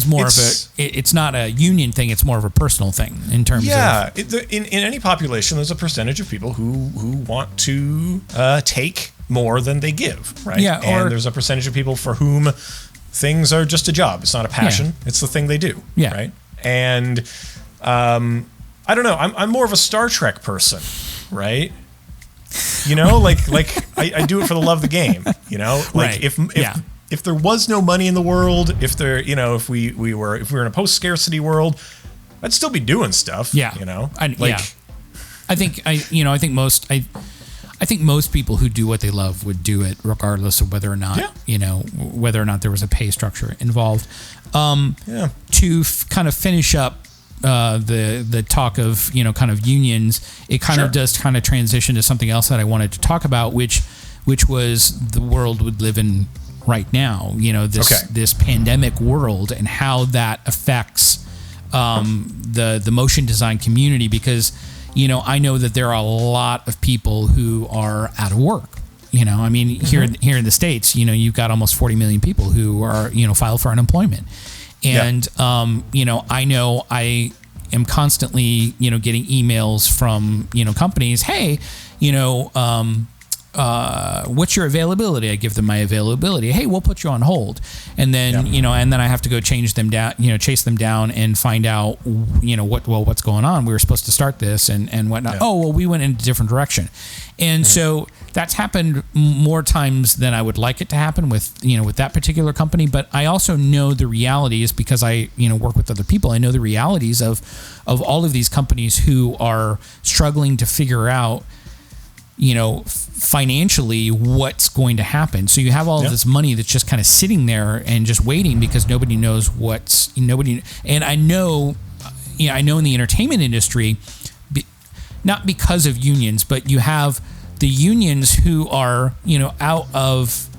A: more of a, it's not a union thing, it's more of a personal thing in terms of
B: in any population there's a percentage of people who want to take more than they give, right? Yeah, and there's a percentage of people for whom things are just a job. It's not a passion, it's the thing they do, right? And I don't know, I'm more of a Star Trek person, right? I do it for the love of the game, like if there was no money in the world, if we were in a post-scarcity world, I'd still be doing stuff. I think most people who do what they love would do it regardless of whether or not there was a pay structure involved. To kind of finish up the talk of kind of unions, it kind of does kind of transition to something else that I wanted to talk about, which was the world we live in right now. This pandemic world and how that affects the motion design community, because I know that there are a lot of people who are out of work. Here in the States, you've got almost 40 million people who are filed for unemployment. And, I know I am constantly, getting emails from, companies, hey, what's your availability? I give them my availability. Hey, we'll put you on hold. And then, and then I have to go chase them down and find out, what's going on. We were supposed to start this and whatnot. Oh, well, we went in a different direction. And so that's happened more times than I would like it to happen with that particular company. But I also know the realities, because I, work with other people. I know the realities of all of these companies who are struggling to figure out, financially what's going to happen. So you have all of this money that's just kind of sitting there and just waiting, because nobody knows and I know in the entertainment industry, not because of unions, but you have the unions who are, out of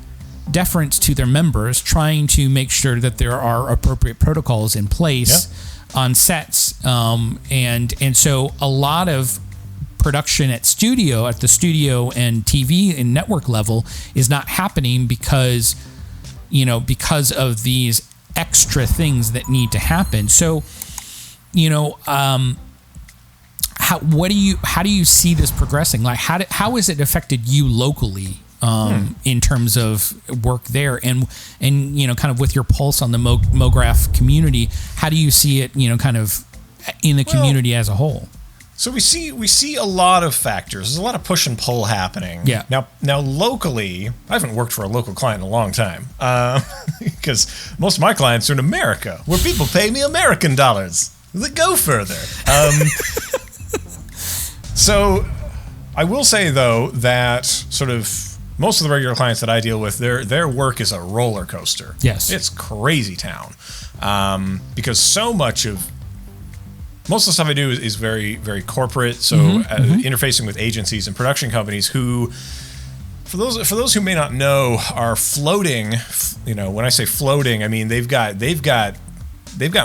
B: deference to their members, trying to make sure that there are appropriate protocols in place on sets. And so a lot of production at the studio and TV and network level is not happening because of these extra things that need to happen. So, how do you see this progressing? Like, how has it affected you locally in terms of work there, and kind of with your pulse on the MoGraph community? How do you see it, kind of in the community as a whole? So we see a lot of factors. There's a lot of push and pull happening. Yeah. Now locally, I haven't worked for a local client in a long time, because most of my clients are in America, where people pay me American dollars that go further. So I will say, though, that sort of most of the regular clients that I deal with, their work is a roller coaster.
A: Yes.
B: It's crazy town, because so much of most of the stuff I do is very, very corporate. So interfacing with agencies and production companies who, for those who may not know, are floating. When I say floating, I mean they've got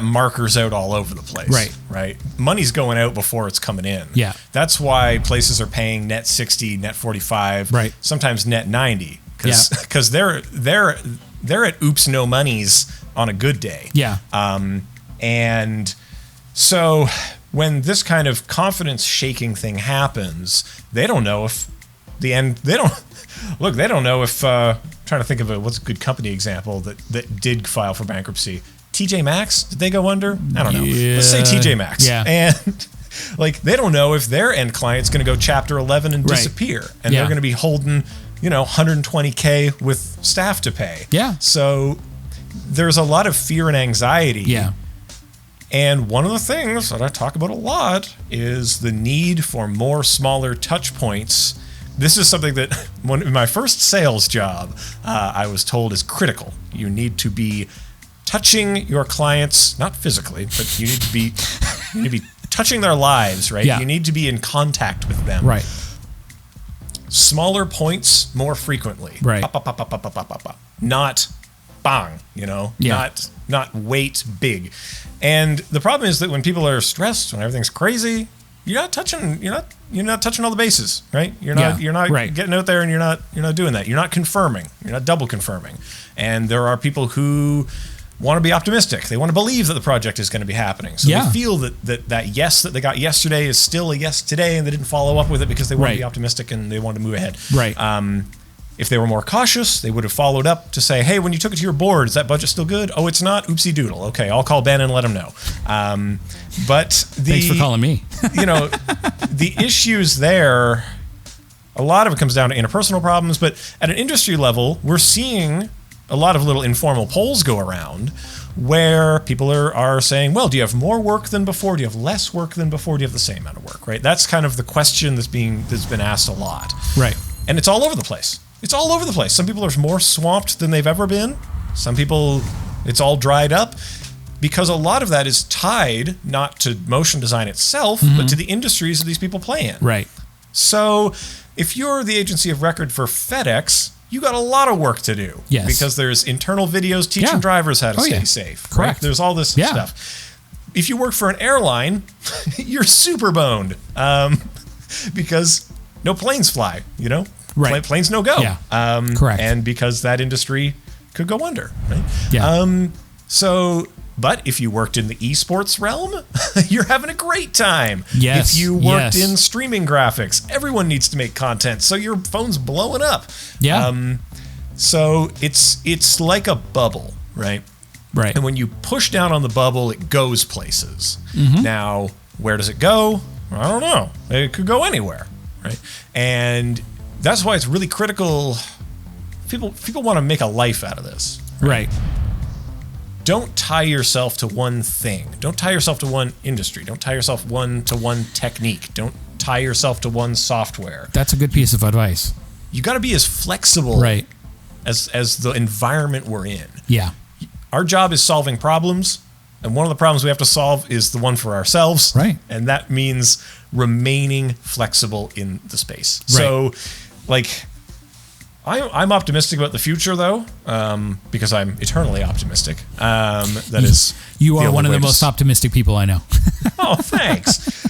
B: markers out all over the place. Right. Money's going out before it's coming in.
A: Yeah.
B: That's why places are paying net 60, net 45, sometimes net 90, because they're at oops no monies on a good day.
A: Yeah.
B: And so when this kind of confidence shaking thing happens, they don't know if the end. They don't know if. Trying to think of what's a good company example that did file for bankruptcy. TJ Maxx, did they go under? I don't know. Let's say TJ Maxx.
A: Yeah.
B: And they don't know if their end client's going to go Chapter 11 and disappear, and they're going to be holding $120K with staff to pay.
A: Yeah.
B: So there's a lot of fear and anxiety.
A: Yeah.
B: And one of the things that I talk about a lot is the need for more smaller touch points this is something that in my first sales job, I was told is critical. You need to be touching your clients, not physically, but you need to be touching their lives, right?
A: Yeah.
B: You need to be in contact with them.
A: Right.
B: Smaller points more frequently.
A: Right.
B: Pop, pop, pop, pop, pop, pop, pop, pop. Not bang,
A: Yeah.
B: Not weight big. And the problem is that when people are stressed, when everything's crazy, you're not touching all the bases, right? You're not
A: right.
B: getting out there and you're not doing that. You're not confirming. You're not double confirming. And there are people who want to be optimistic. They want to believe that the project is going to be happening. So they feel that yes that they got yesterday is still a yes today, and they didn't follow up with it because they want to be optimistic and they want to move ahead.
A: Right.
B: If they were more cautious, they would have followed up to say, hey, when you took it to your board, is that budget still good? Oh, it's not? Oopsie doodle. Okay, I'll call Ben and let him know.
A: Thanks for calling me.
B: The issues there, a lot of it comes down to interpersonal problems, but at an industry level, we're seeing a lot of little informal polls go around where people are saying, well, do you have more work than before? Do you have less work than before? Do you have the same amount of work, right? That's kind of the question that's been asked a lot.
A: Right.
B: And it's all over the place. It's all over the place. Some people are more swamped than they've ever been. Some people, it's all dried up because a lot of that is tied not to motion design itself, but to the industries that these people play in.
A: Right.
B: So if you're the agency of record for FedEx, you got a lot of work to do.
A: Yes.
B: Because there's internal videos teaching drivers how to stay safe.
A: Correct.
B: Right? There's all this stuff. If you work for an airline, you're super boned because no planes fly,
A: Right.
B: Planes no go.
A: Yeah. Correct.
B: And because that industry could go under, right?
A: Yeah.
B: But if you worked in the esports realm, you're having a great time.
A: Yes.
B: If you worked in streaming graphics, everyone needs to make content, so your phone's blowing up.
A: Yeah.
B: So it's like a bubble, right?
A: Right.
B: And when you push down on the bubble, it goes places. Now, where does it go? I don't know. It could go anywhere, right? And that's why it's really critical. People want to make a life out of this.
A: Right.
B: Don't tie yourself to one thing. Don't tie yourself to one industry. Don't tie yourself to one technique. Don't tie yourself to one software.
A: That's a good piece of advice.
B: You got to be as flexible as the environment we're in.
A: Yeah.
B: Our job is solving problems, and one of the problems we have to solve is the one for ourselves.
A: Right.
B: And that means remaining flexible in the space.
A: Right.
B: So, I'm optimistic about the future, though, because I'm eternally optimistic.
A: You are one of the most optimistic people I know.
B: Oh, thanks.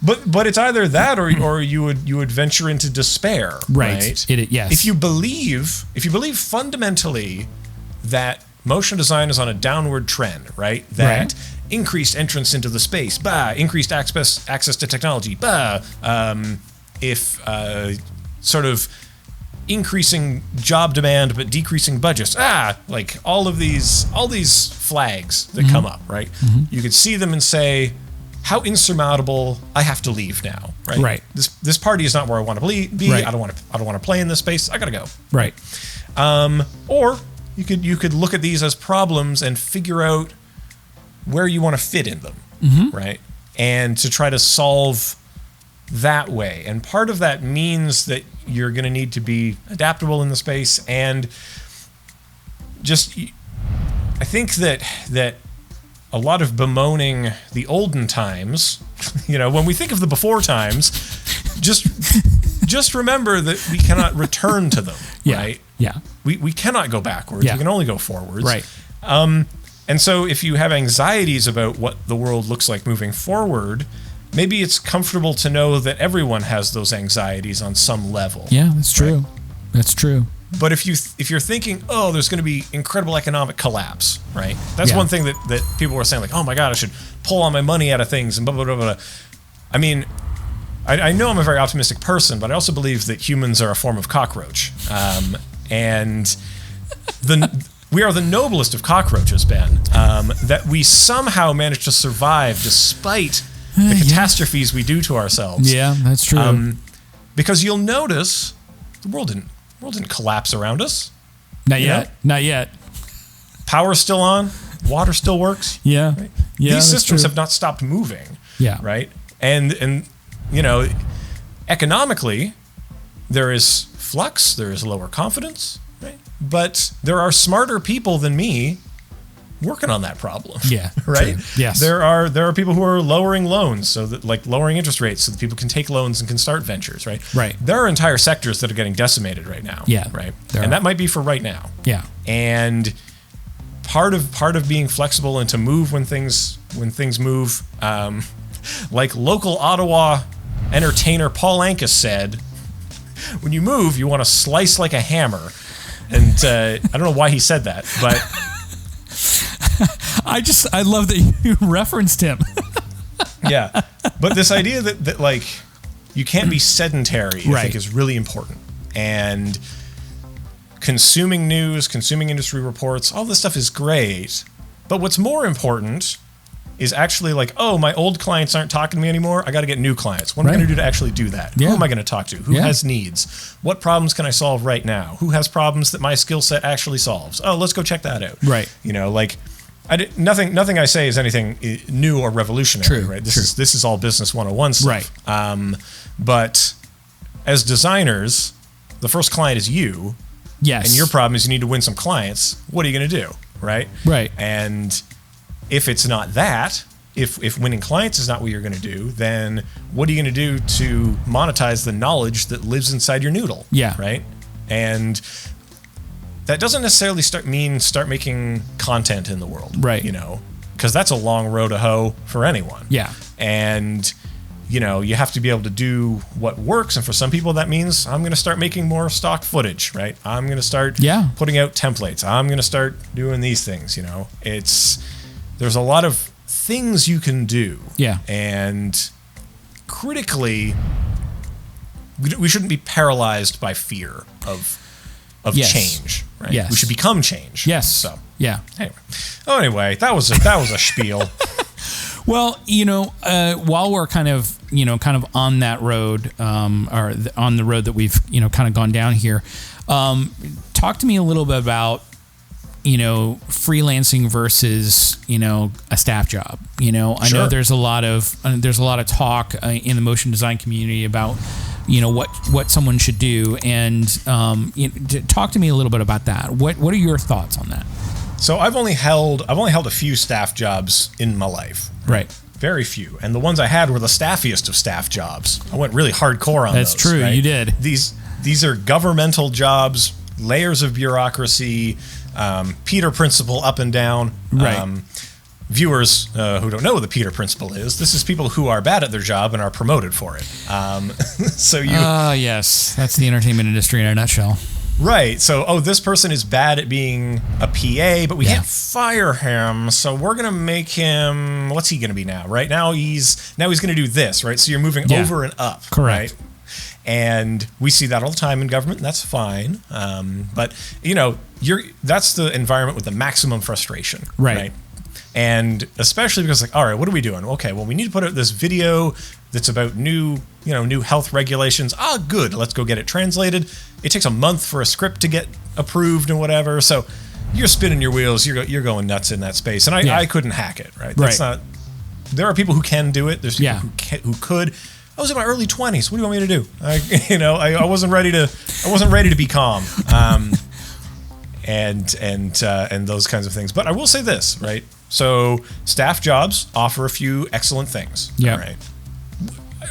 B: But it's either that or you would venture into despair. Right.
A: Yes.
B: If you believe fundamentally that motion design is on a downward trend, right? That increased entrance into the space, increased access to technology, sort of increasing job demand but decreasing budgets, like all these flags that come up, right? You could see them and say, how insurmountable, I have to leave now, right?
A: Right.
B: This party is not where I want to be.
A: Right.
B: I don't want to play in this space. I gotta go.
A: Right.
B: Or you could look at these as problems and figure out where you want to fit in them, right? And to try to solve that way. And part of that means that you're going to need to be adaptable in the space, and just, I think that a lot of bemoaning the olden times, when we think of the before times, just remember that we cannot return to them, right?
A: Yeah.
B: We cannot go backwards.
A: Yeah.
B: We can only go forwards.
A: Right.
B: And so if you have anxieties about what the world looks like moving forward, maybe it's comfortable to know that everyone has those anxieties on some level.
A: Yeah, that's true.
B: Right?
A: That's true.
B: But if you're thinking, oh, there's going to be incredible economic collapse, right? That's one thing that people were saying, like, oh my God, I should pull all my money out of things and blah, blah, blah, blah. I mean, I know I'm a very optimistic person, but I also believe that humans are a form of cockroach. And we are the noblest of cockroaches, Ben, that we somehow manage to survive despite the catastrophes we do to ourselves.
A: Yeah, that's true.
B: Because you'll notice the world didn't collapse around us.
A: Not yet. Not yet.
B: Power's still on. Water still works.
A: Yeah.
B: Right?
A: Yeah.
B: These systems have not stopped moving.
A: Yeah.
B: Right. And economically, there is flux, there is lower confidence, right? But there are smarter people than me working on that problem.
A: Yeah.
B: Right?
A: True. Yes.
B: There are people who are lowering loans, so that, like, lowering interest rates so that people can take loans and can start ventures, right?
A: Right.
B: There are entire sectors that are getting decimated right now.
A: Yeah.
B: Right.
A: There
B: And
A: are.
B: that might be for right now.
A: Yeah.
B: And part of being flexible and to move when things move, like local Ottawa entertainer Paul Anka said, when you move, you want to slice like a hammer. And I don't know why he said that, but
A: I love that you referenced him.
B: yeah. But this idea that like you can't be sedentary, I think, is really important. And consuming news, consuming industry reports, all this stuff is great. But what's more important is actually like, oh, my old clients aren't talking to me anymore. I got to get new clients. What am I going to do to actually do that?
A: Yeah.
B: Who am I going to talk to? Who has needs? What problems can I solve right now? Who has problems that my skill set actually solves? Oh, let's go check that out.
A: Right.
B: You know, like nothing I say is anything new or revolutionary.
A: True.
B: Right. This is all business 101 stuff.
A: Right.
B: But as designers, the first client is you.
A: Yes.
B: And your problem is you need to win some clients. What are you going to do? Right.
A: Right.
B: And if it's not that, if winning clients is not what you're going to do, then what are you going to do to monetize the knowledge that lives inside your noodle?
A: Yeah.
B: Right. And that doesn't necessarily start making content in the world.
A: Right.
B: You know, because that's a long road to hoe for anyone.
A: Yeah.
B: And you know, you have to be able to do what works. And for some people, that means I'm going to start making more stock footage, right? I'm going to start putting out templates. I'm going to start doing these things, you know. There's a lot of things you can do.
A: Yeah.
B: And critically, we shouldn't be paralyzed by fear of change, right?
A: Yes.
B: We should become change.
A: Yes.
B: So,
A: yeah.
B: Anyway, that was a spiel.
A: Well, you know, while we're kind of on that road, or on the road that we've, kind of gone down here, talk to me a little bit about, freelancing versus, a staff job. I know there's a lot of talk in the motion design community about, what someone should do, and talk to me a little bit about that. What are your thoughts on that?
B: So I've only held a few staff jobs in my life.
A: Right.
B: Very few. And the ones I had were the staffiest of staff jobs. I went really hardcore on those.
A: That's true.
B: Right?
A: You did.
B: These are governmental jobs, layers of bureaucracy, Peter Principle up and down.
A: Right.
B: Viewers who don't know what the Peter Principle is, this is people who are bad at their job and are promoted for it.
A: Yes. That's the entertainment industry in a nutshell.
B: Right. So, this person is bad at being a PA, but we can't fire him. So we're going to make him, what's he going to be now? Right now he's going to do this, right? So you're moving over and up.
A: Correct.
B: Right? And we see that all the time in government, and that's fine. But that's the environment with the maximum frustration.
A: Right.
B: And especially because, like, all right, what are we doing? Okay, well, we need to put out this video that's about new health regulations. Good. Let's go get it translated. It takes a month for a script to get approved and whatever. So you're spinning your wheels. You're going nuts in that space. And I couldn't hack it. Right. That's not. There are people who can do it. There's people who could. I was in my early 20s. What do you want me to do? I wasn't ready to be calm. And those kinds of things. But I will say this, right? So staff jobs offer a few excellent things.
A: Yeah.
B: Right.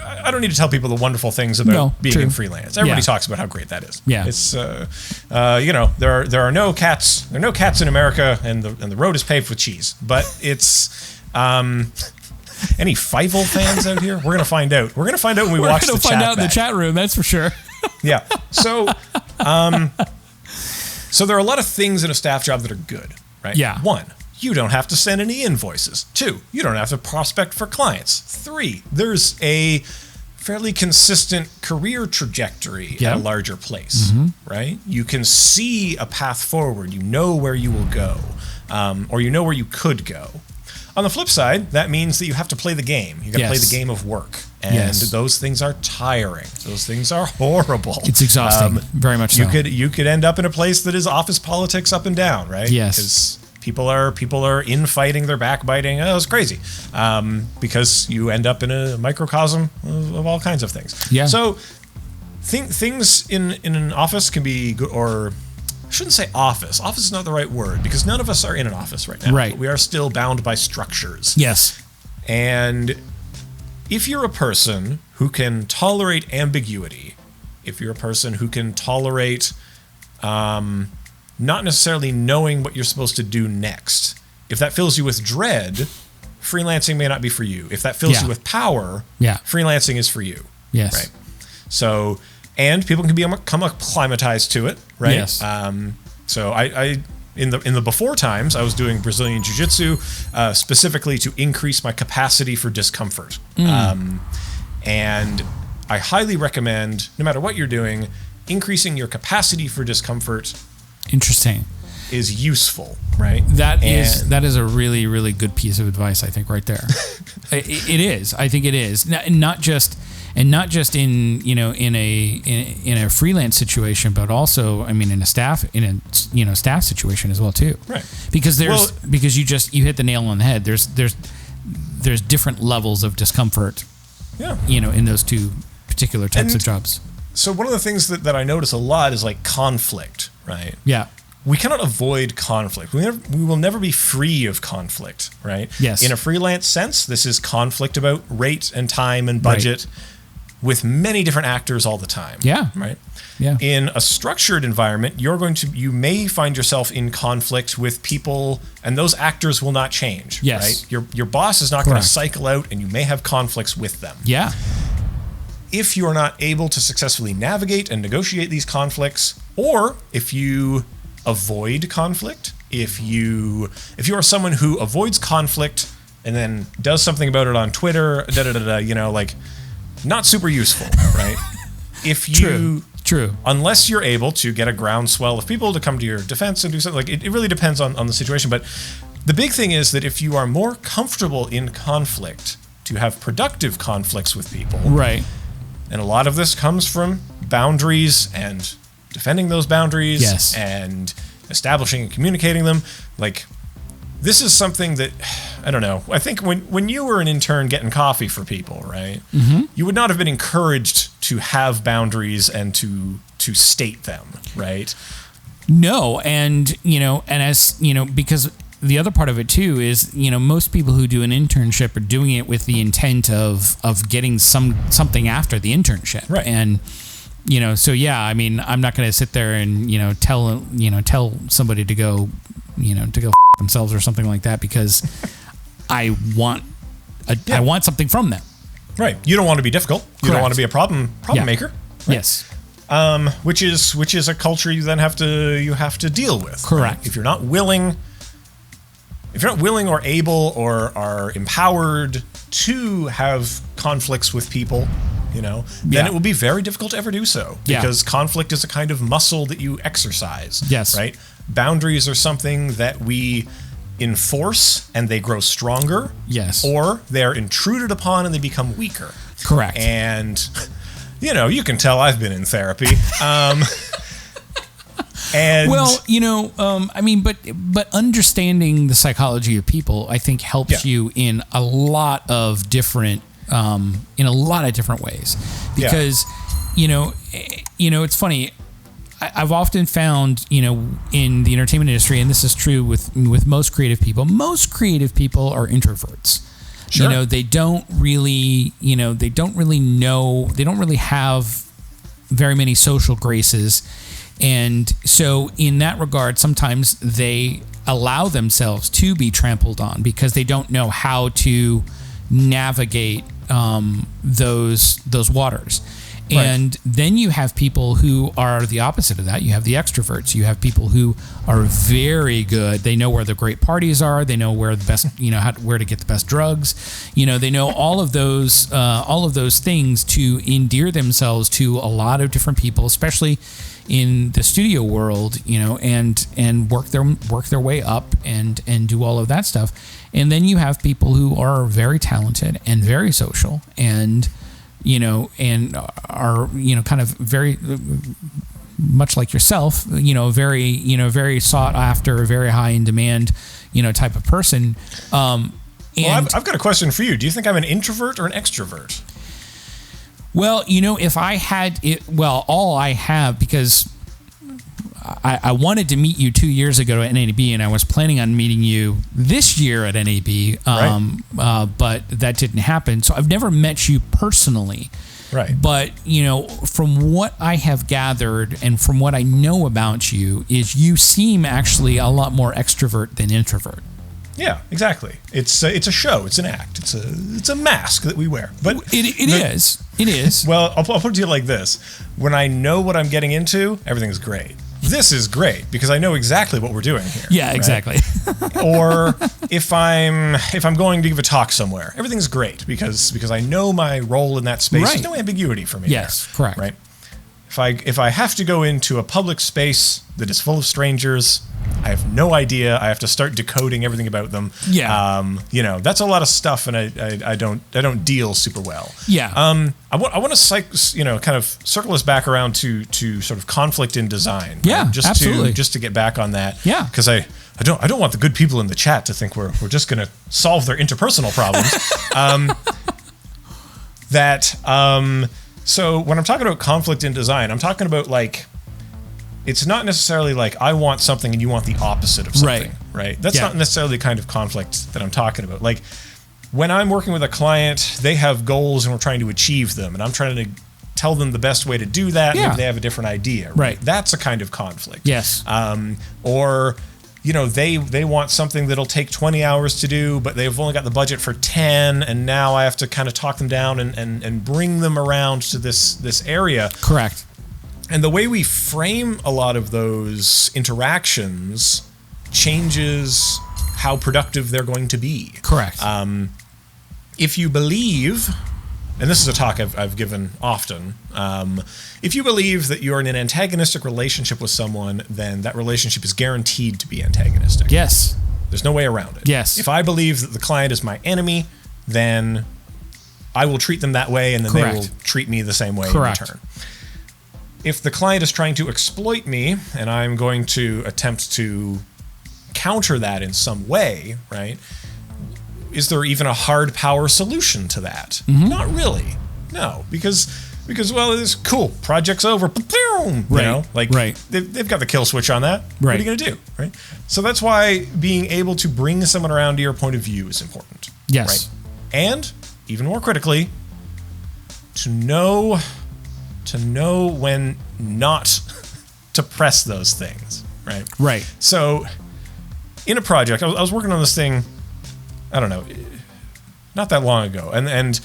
B: I don't need to tell people the wonderful things about being in freelance. Everybody talks about how great that is.
A: Yeah.
B: It's there are no cats. There are no cats in America, and the road is paved with cheese. But it's any Fievel fans out here? We're gonna find out. We're gonna find out when we watch the chat. We're gonna find out
A: in the chat room. That's for sure.
B: Yeah. So so there are a lot of things in a staff job that are good, right?
A: Yeah.
B: 1, you don't have to send any invoices. 2, you don't have to prospect for clients. 3, there's a fairly consistent career trajectory at a larger place, right? You can see a path forward. You know where you will go, or you know where you could go. On the flip side, that means that you have to play the game. You got to play the game of work. And those things are tiring. Those things are horrible.
A: It's exhausting. Very much so.
B: You could end up in a place that is office politics up and down, right?
A: Yes.
B: Because people are infighting, they're backbiting. It's crazy. Because you end up in a microcosm of all kinds of things.
A: Yeah.
B: So things in an office can be good, or I shouldn't say office. Office is not the right word because none of us are in an office right now.
A: Right.
B: We are still bound by structures.
A: Yes.
B: And if you're a person who can tolerate ambiguity, if you're a person who can tolerate not necessarily knowing what you're supposed to do next, if that fills you with dread, freelancing may not be for you. If that fills you with power, freelancing is for you.
A: Yes.
B: Right. So, and people can become acclimatized to it, right?
A: Yes.
B: So I in the before times, I was doing Brazilian Jiu-Jitsu specifically to increase my capacity for discomfort. And I highly recommend, no matter what you're doing, increasing your capacity for discomfort.
A: Interesting.
B: Is useful, right?
A: That is a really, really good piece of advice, I think, right there. It is. I think it is. Not just in in a freelance situation, but also, I mean, in a staff situation as well too.
B: Right.
A: Because you hit the nail on the head. There's different levels of discomfort.
B: Yeah.
A: In those two particular types of jobs.
B: So one of the things that I notice a lot is like conflict, right?
A: Yeah.
B: We cannot avoid conflict. We will never be free of conflict, right?
A: Yes.
B: In a freelance sense, this is conflict about rate and time and budget with many different actors all the time.
A: Yeah.
B: Right?
A: Yeah.
B: In a structured environment, you may find yourself in conflict with people, and those actors will not change.
A: Yes.
B: Right? Your boss is not going to cycle out, and you may have conflicts with them.
A: Yeah.
B: If you are not able to successfully navigate and negotiate these conflicts, or if you avoid conflict, if you are someone who avoids conflict and then does something about it on Twitter, like not super useful, right? If you True. Unless you're able to get a groundswell of people to come to your defense and do something, like it really depends on the situation. But the big thing is that if you are more comfortable in conflict, to have productive conflicts with people.
A: Right.
B: And a lot of this comes from boundaries and defending those boundaries.
A: Yes.
B: And establishing and communicating them. Like, this is something that, I don't know, I think when you were an intern getting coffee for people, right? Mm-hmm. You would not have been encouraged to have boundaries and to state them, right?
A: No, and as because the other part of it too is, most people who do an internship are doing it with the intent of getting something after the internship.
B: Right.
A: And so yeah, I mean, I'm not going to sit there and tell somebody to go f themselves or something like that because I want something from them.
B: Right. You don't want to be difficult. You don't want to be a problem maker. Right?
A: Yes.
B: Which is a culture you then have to deal with.
A: Correct.
B: Right? If you're not willing or able or are empowered to have conflicts with people, then it will be very difficult to ever do so because conflict is a kind of muscle that you exercise.
A: Yes.
B: Right? Boundaries are something that we enforce and they grow stronger.
A: Yes.
B: Or they're intruded upon and they become weaker.
A: Correct.
B: And, you can tell I've been in therapy. And
A: but understanding the psychology of people, I think, helps you in a lot of different ways. Because, it's funny. I've often found, in the entertainment industry, and this is true with most creative people. Most creative people are introverts.
B: Sure.
A: They don't really have very many social graces. And so in that regard, sometimes they allow themselves to be trampled on because they don't know how to navigate those waters. Right. And then you have people who are the opposite of that. You have the extroverts. You have people who are very good. They know where the great parties are. They know where the best, where to get the best drugs. They know all of those things to endear themselves to a lot of different people, especially in the studio world, and work their way up and do all of that stuff. And then you have people who are very talented and very social and and are, kind of very much like yourself, very sought after, very high in demand, type of person.
B: I've got a question for you. Do you think I'm an introvert or an extrovert?
A: Well, if I had it, all I have, because I wanted to meet you 2 years ago at NAB, and I was planning on meeting you this year at NAB, but that didn't happen. So I've never met you personally.
B: Right.
A: But, from what I have gathered and from what I know about you is you seem actually a lot more extrovert than introvert.
B: Yeah, exactly. It's a show. It's an act. It's a mask that we wear. But
A: it is.
B: Well, I'll put it to you like this. When I know what I'm getting into, everything's great. This is great because I know exactly what we're doing here.
A: Yeah, exactly.
B: Or if I'm going to give a talk somewhere, everything's great because I know my role in that space.
A: Right.
B: There's no ambiguity for me.
A: Yes,
B: there,
A: correct.
B: Right. If I have to go into a public space that is full of strangers, I have no idea. I have to start decoding everything about them.
A: Yeah.
B: That's a lot of stuff, and I don't deal super well.
A: Yeah.
B: I want to kind of circle us back around to sort of conflict in design.
A: Yeah, absolutely.
B: Just to get back on that.
A: Yeah.
B: Because I don't want the good people in the chat to think we're just going to solve their interpersonal problems. So when I'm talking about conflict in design, I'm talking about it's not necessarily like I want something and you want the opposite of something, right? That's not necessarily the kind of conflict that I'm talking about. Like when I'm working with a client, they have goals and we're trying to achieve them, and I'm trying to tell them the best way to do that.
A: Yeah.
B: Maybe they have a different idea,
A: right?
B: That's a kind of conflict.
A: Yes.
B: Or they want something that'll take 20 hours to do, but they've only got the budget for 10, and now I have to kind of talk them down and bring them around to this area.
A: Correct.
B: And the way we frame a lot of those interactions changes how productive they're going to be.
A: Correct.
B: If you believe, and this is a talk I've given often, if you believe that you're in an antagonistic relationship with someone, then that relationship is guaranteed to be antagonistic.
A: Yes.
B: There's no way around it.
A: Yes.
B: If I believe that the client is my enemy, then I will treat them that way, and then
A: Correct.
B: they will treat me the same way
A: Correct.
B: in return. If the client is trying to exploit me, and I'm going to attempt to counter that in some way, right? Is there even a hard power solution to that?
A: Mm-hmm.
B: Not really. No, because well, it's cool. Project's over. Boom,
A: Right. Right.
B: They've got the kill switch on that.
A: Right.
B: What are you going to do? Right. So that's why being able to bring someone around to your point of view is important.
A: Yes.
B: Right. And even more critically, to know when not to press those things. Right.
A: Right.
B: So in a project, I was working on this thing, I don't know, not that long ago, and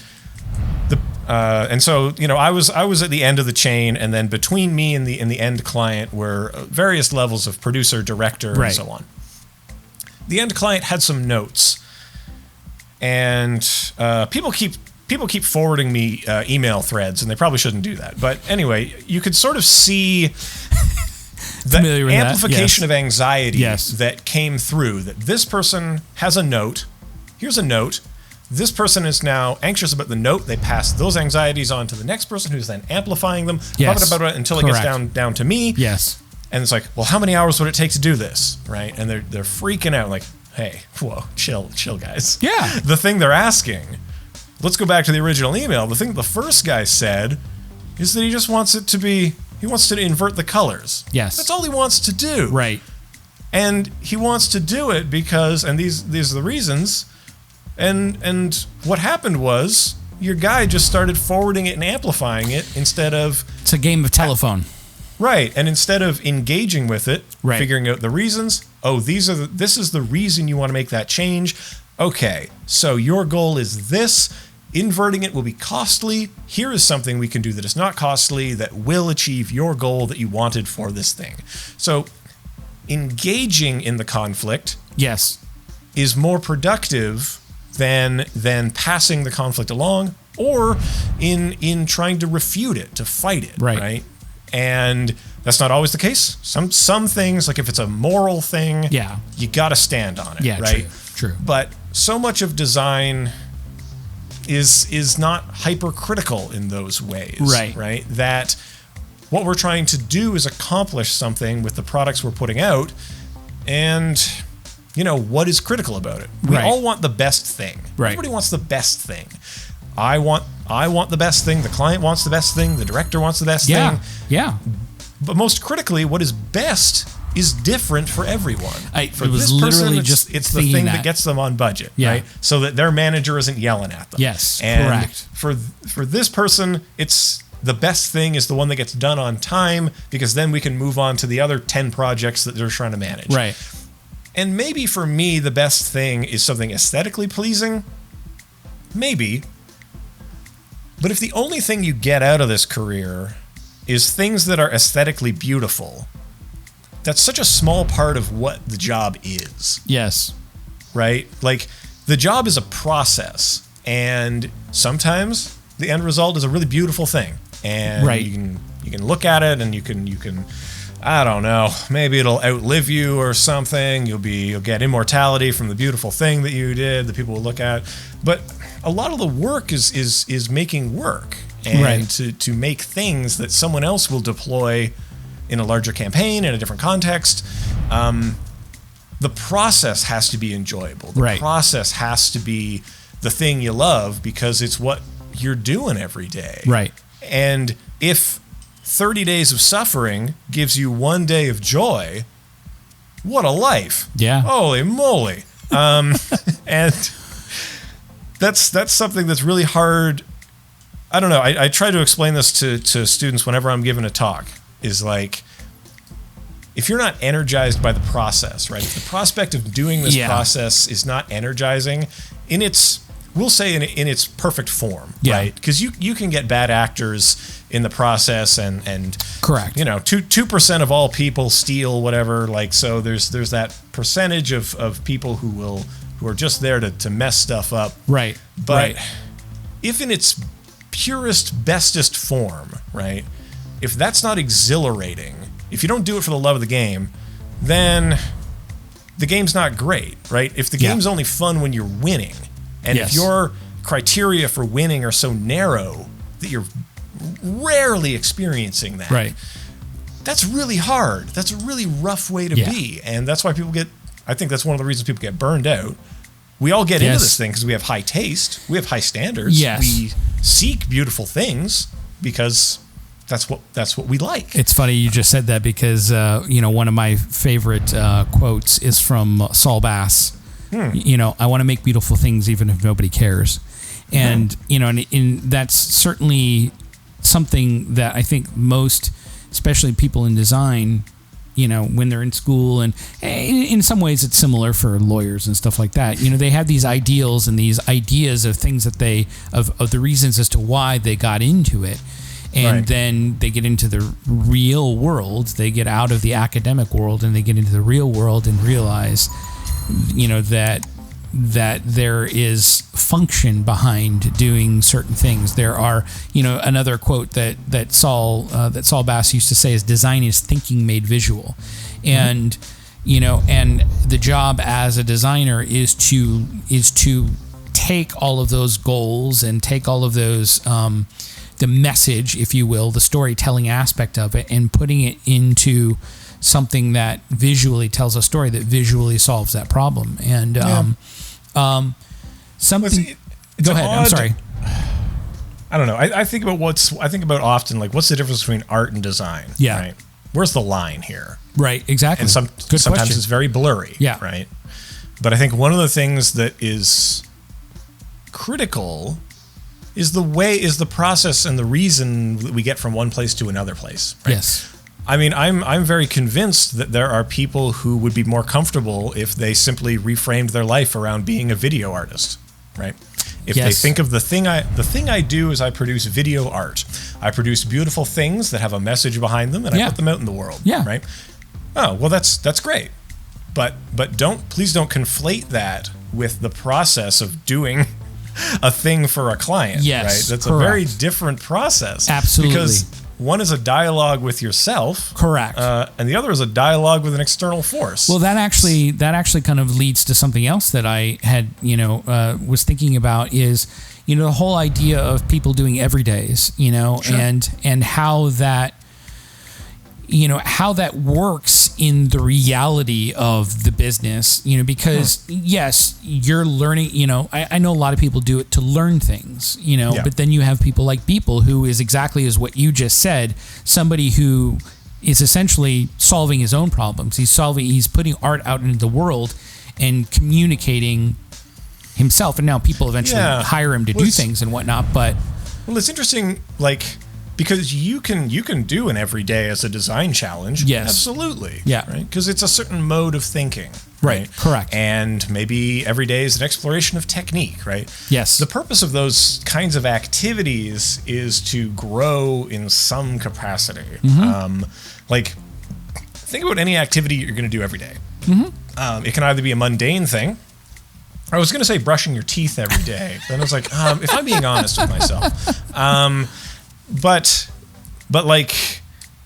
B: so I was at the end of the chain, and then between me and the end client were various levels of producer, director,
A: Right.
B: and so on. The end client had some notes, and people keep forwarding me email threads, and they probably shouldn't do that. But anyway, you could sort of see the amplification of anxiety that came through, that this person has a note. Here's a note. This person is now anxious about the note. They pass those anxieties on to the next person, who's then amplifying them until it gets down to me.
A: Yes.
B: And it's like, well, how many hours would it take to do this? Right. And they're freaking out like, hey, whoa, chill, guys.
A: Yeah.
B: The thing they're asking, let's go back to the original email. The thing the first guy said is that he just wants it to be, he wants to invert the colors.
A: Yes.
B: That's all he wants to do.
A: Right.
B: And he wants to do it because, and these are the reasons, and what happened was your guy just started forwarding it and amplifying it instead of...
A: It's a game of telephone.
B: Right, and instead of engaging with it,
A: right.
B: figuring out the reasons, this is the reason you want to make that change. Okay, so your goal is this. Inverting it will be costly. Here is something we can do that is not costly, that will achieve your goal that you wanted for this thing. So engaging in the conflict is more productive than passing the conflict along, or in trying to refute it, to fight it, right? And that's not always the case. Some things, like if it's a moral thing, you got to stand on it, right?
A: True.
B: But so much of design is not hypercritical in those ways, right? That what we're trying to do is accomplish something with the products we're putting out, and what is critical about it? We all want the best thing. Everybody wants the best thing. I want I want the best thing, the client wants the best thing, the director wants the best thing.
A: Yeah.
B: But most critically, what is best is different for everyone.
A: For this person,
B: it's the thing that gets them on budget, right? So that their manager isn't yelling at them.
A: Yes,
B: and
A: correct.
B: For this person, it's the best thing is the one that gets done on time, because then we can move on to the other 10 projects that they're trying to manage.
A: Right.
B: And maybe for me, the best thing is something aesthetically pleasing. Maybe. But if the only thing you get out of this career is things that are aesthetically beautiful, that's such a small part of what the job is.
A: Yes.
B: Right? Like, the job is a process, and sometimes the end result is a really beautiful thing. And you can look at it, and you can I don't know, maybe it'll outlive you or something. You'll get immortality from the beautiful thing that you did that people will look at. But a lot of the work is making work, and to make things that someone else will deploy in a larger campaign, in a different context. The process has to be enjoyable. The process has to be the thing you love, because it's what you're doing every day.
A: Right.
B: And if 30 days of suffering gives you 1 day of joy, what a life.
A: Yeah.
B: Holy moly. And that's something that's really hard. I don't know. I try to explain this to students whenever I'm giving a talk, is like, if you're not energized by the process, right? If the prospect of doing this process is not energizing in its, we'll say in its perfect form, right? Because you can get bad actors in the process, and
A: correct.
B: 2% of all people steal whatever. Like, so there's that percentage of people who are just there to mess stuff up.
A: Right.
B: But if in its purest, bestest form, right? If that's not exhilarating, if you don't do it for the love of the game, then the game's not great, right? If the game's only fun when you're winning, and if your criteria for winning are so narrow that you're rarely experiencing that, that's really hard. That's a really rough way to be. And that's why I think that's one of the reasons people get burned out. We all get into this thing because we have high taste. We have high standards.
A: Yes.
B: We seek beautiful things because that's what we like.
A: It's funny you just said that, because one of my favorite quotes is from Saul Bass. I want to make beautiful things even if nobody cares. And and that's certainly something that I think most, especially people in design, when they're in school, and in some ways it's similar for lawyers and stuff like that. They have these ideals and these ideas of things that of the reasons as to why they got into it. And then they get into the real world, they get out of the academic world and they get into the real world and realize, that there is function behind doing certain things. There are, another quote that Saul Bass used to say is, design is thinking made visual. And, and the job as a designer is to take all of those goals and take all of those, the message, if you will, the storytelling aspect of it, and putting it into something that visually tells a story, that visually solves that problem. And something. Go ahead. I'm sorry.
B: I don't know. I think about often, like, what's the difference between art and design?
A: Yeah.
B: Right? Where's the line here?
A: Right. Exactly.
B: And sometimes it's very blurry.
A: Yeah.
B: Right. But I think one of the things that is critical is the process and the reason that we get from one place to another place. Right?
A: Yes.
B: I mean, I'm very convinced that there are people who would be more comfortable if they simply reframed their life around being a video artist, right? If they think of the thing I do is I produce video art. I produce beautiful things that have a message behind them, and I put them out in the world, right? Oh, well, that's great. But please don't conflate that with the process of doing a thing for a client, right? That's a very different process.
A: Absolutely.
B: Because one is a dialogue with yourself,
A: correct,
B: and the other is a dialogue with an external force.
A: Well, that actually kind of leads to something else that I had, was thinking about, is, the whole idea of people doing everydays, and how that, how that works in the reality of the business, because yes, you're learning, I know a lot of people do it to learn things, but then you have people like Beeple, who is exactly as what you just said, somebody who is essentially solving his own problems. He's putting art out into the world and communicating himself. And now people eventually hire him to do things and whatnot. But
B: it's interesting, because you can do an everyday as a design challenge.
A: Yes.
B: Absolutely.
A: Yeah.
B: Right? Because it's a certain mode of thinking.
A: Right. Correct.
B: And maybe every day is an exploration of technique, right?
A: Yes.
B: The purpose of those kinds of activities is to grow in some capacity. Think about any activity you're going to do every day. It can either be a mundane thing. I was going to say brushing your teeth every day. Then I was like, if I'm being honest with myself. But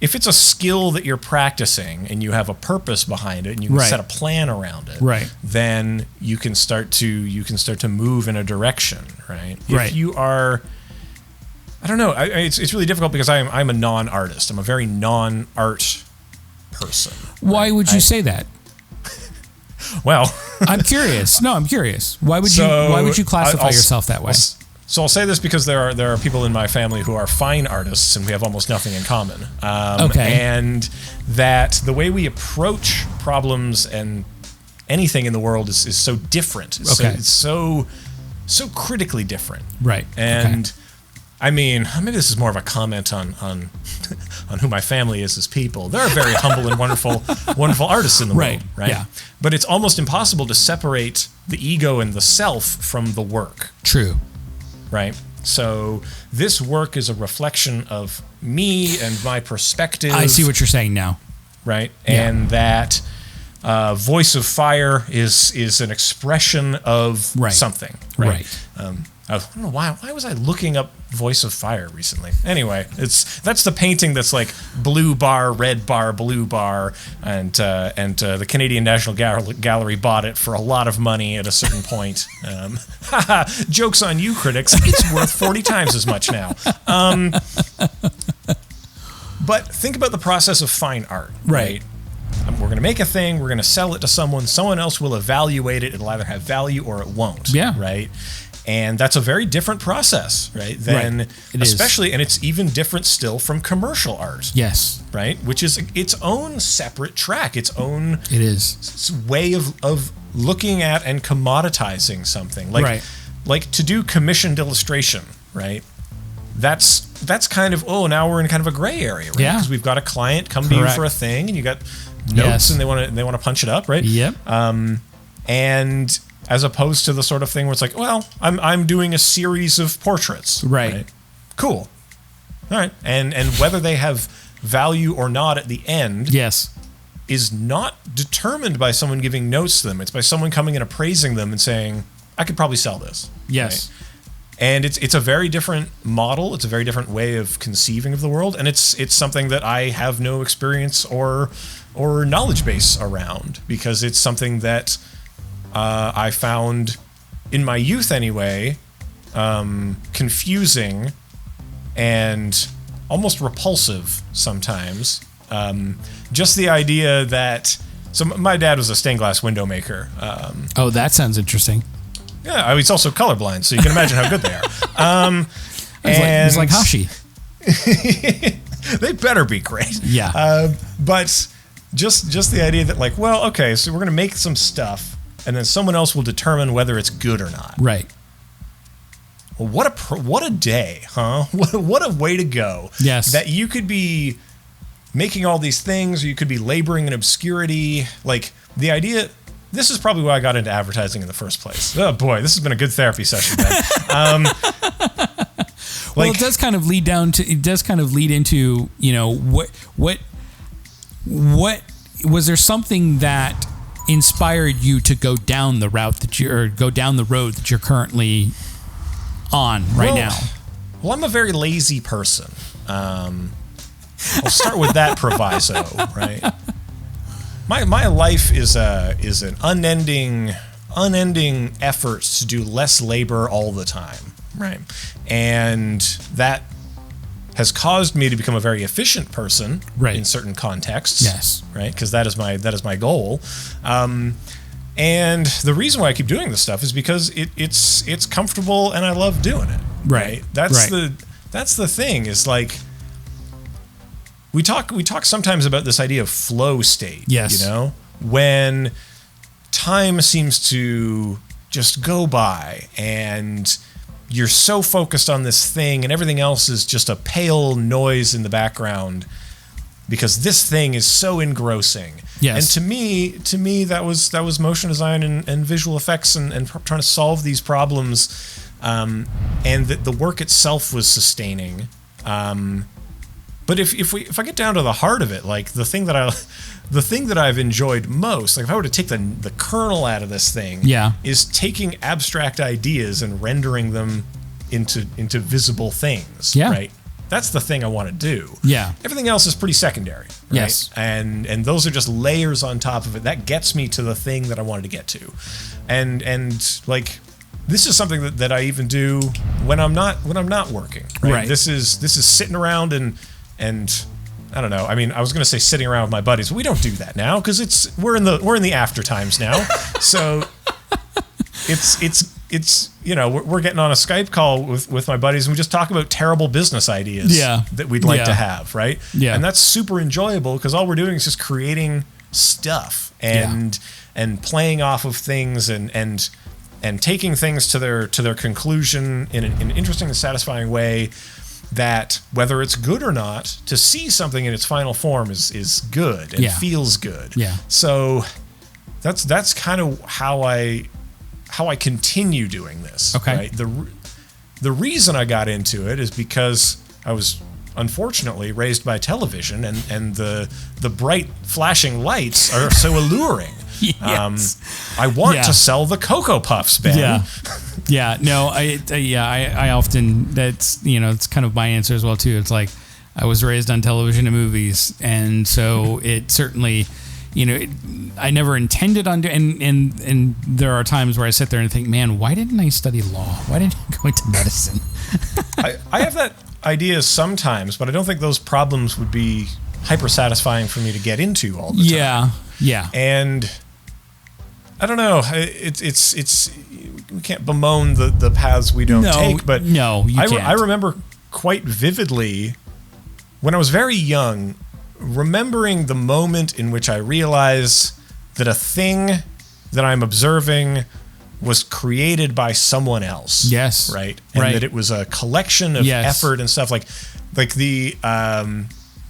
B: if it's a skill that you're practicing and you have a purpose behind it and you can set a plan around it, then you can start to move in a direction, right? If you are, I don't know, it's really difficult because I'm a non-artist. I'm a very non-art person.
A: Why would you say that?
B: Well,
A: I'm curious. No, I'm curious. Why would you classify yourself that way?
B: So I'll say this because there are people in my family who are fine artists and we have almost nothing in common. And that the way we approach problems and anything in the world is so different. It's so critically different.
A: Right.
B: And I mean, maybe this is more of a comment on who my family is as people. There are very humble and wonderful artists in the world, right?
A: Yeah.
B: But it's almost impossible to separate the ego and the self from the work.
A: True.
B: Right? So this work is a reflection of me and my perspective.
A: I see what you're saying now.
B: Right? Yeah. And that Voice of Fire is an expression of something. Right. I don't know why was I looking up Voice of Fire recently? Anyway, that's the painting that's like blue bar, red bar, blue bar, and the Canadian National Gallery bought it for a lot of money at a certain point. Joke's on you, critics. It's worth 40 times as much now. But think about the process of fine art, right? We're going to make a thing. We're going to sell it to someone. Someone else will evaluate it. It'll either have value or it won't. Yeah. Right. And that's a very different process, right? Than especially, and it's even different still from commercial art. Yes. Right? Which is its own separate track, its own way of looking at and commoditizing something. Like to do commissioned illustration, right? That's kind of, now we're in kind of a gray area, right? Yeah. Because we've got a client come to you for a thing and you got notes and they want to punch it up, right? Yep. And as opposed to the sort of thing where it's like, well, I'm doing a series of portraits. Right. Cool. All right. And whether they have value or not at the end is not determined by someone giving notes to them. It's by someone coming and appraising them and saying, I could probably sell this. Yes. Right? And it's a very different model. It's a very different way of conceiving of the world. And it's something that I have no experience or knowledge base around because it's something that I found in my youth anyway, confusing and almost repulsive sometimes. Just the idea that, so my dad was a stained glass window maker.
A: That sounds interesting.
B: Yeah, he's also colorblind, so you can imagine how good they are.
A: He's like Hashi.
B: They better be great. Yeah. But just the idea that like, well, okay, so we're going to make some stuff, and then someone else will determine whether it's good or not. Right. Well, what a day, huh? What a way to go. Yes. That you could be making all these things, or you could be laboring in obscurity. Like the idea. This is probably why I got into advertising in the first place. Oh boy, this has been a good therapy session, Ben.
A: Well, it does kind of lead into, what was there something that inspired you to go down the route go down the road that you're currently on now?
B: Well, I'm a very lazy person. I'll start with that proviso, right? My life is an unending effort to do less labor all the time, right? And that has caused me to become a very efficient person in certain contexts.
A: Yes.
B: Right? Because that is my goal. And the reason why I keep doing this stuff is because it's comfortable and I love doing it. Right? That's the thing, is like, we talk sometimes about this idea of flow state.
A: Yes.
B: You know? When time seems to just go by and you're so focused on this thing and everything else is just a pale noise in the background because this thing is so engrossing.
A: Yes.
B: And to me that was motion design and visual effects and trying to solve these problems, and the work itself was sustaining. But if I get down to the heart of it, like the thing that I've enjoyed most, like if I were to take the kernel out of this thing, is taking abstract ideas and rendering them into visible things. Yeah. Right. That's the thing I want to do. Yeah. Everything else is pretty secondary. Right? Yes. And those are just layers on top of it. That gets me to the thing that I wanted to get to. And like, this is something that I even do when I'm not working. Right. This is sitting around and I don't know. I mean, I was going to say sitting around with my buddies, but we don't do that now because we're in the after times now. So it's you know, we're getting on a Skype call with my buddies and we just talk about terrible business ideas that we'd like to have, right? Yeah. And that's super enjoyable because all we're doing is just creating stuff and playing off of things and taking things to their conclusion in an interesting and satisfying way. That whether it's good or not, to see something in its final form is good and feels good. Yeah. So that's kind of how I continue doing this. Okay. Right? The reason I got into it is because I was unfortunately raised by television and the bright flashing lights are so alluring. Yes. I want to sell the Cocoa Puffs, Ben.
A: Yeah. Yeah. No, I often, that's, you know, it's kind of my answer as well too. It's like, I was raised on television and movies. And so it certainly, you know, I never intended on doing, and there are times where I sit there and think, man, why didn't I study law? Why didn't I go into medicine?
B: I have that idea sometimes, but I don't think those problems would be hyper satisfying for me to get into all the time.
A: Yeah. Yeah.
B: And I don't know. It's we can't bemoan the paths we don't take, but
A: no, you can't.
B: I remember quite vividly when I was very young, remembering the moment in which I realized that a thing that I'm observing was created by someone else. Yes. Right? And that it was a collection of effort and stuff like the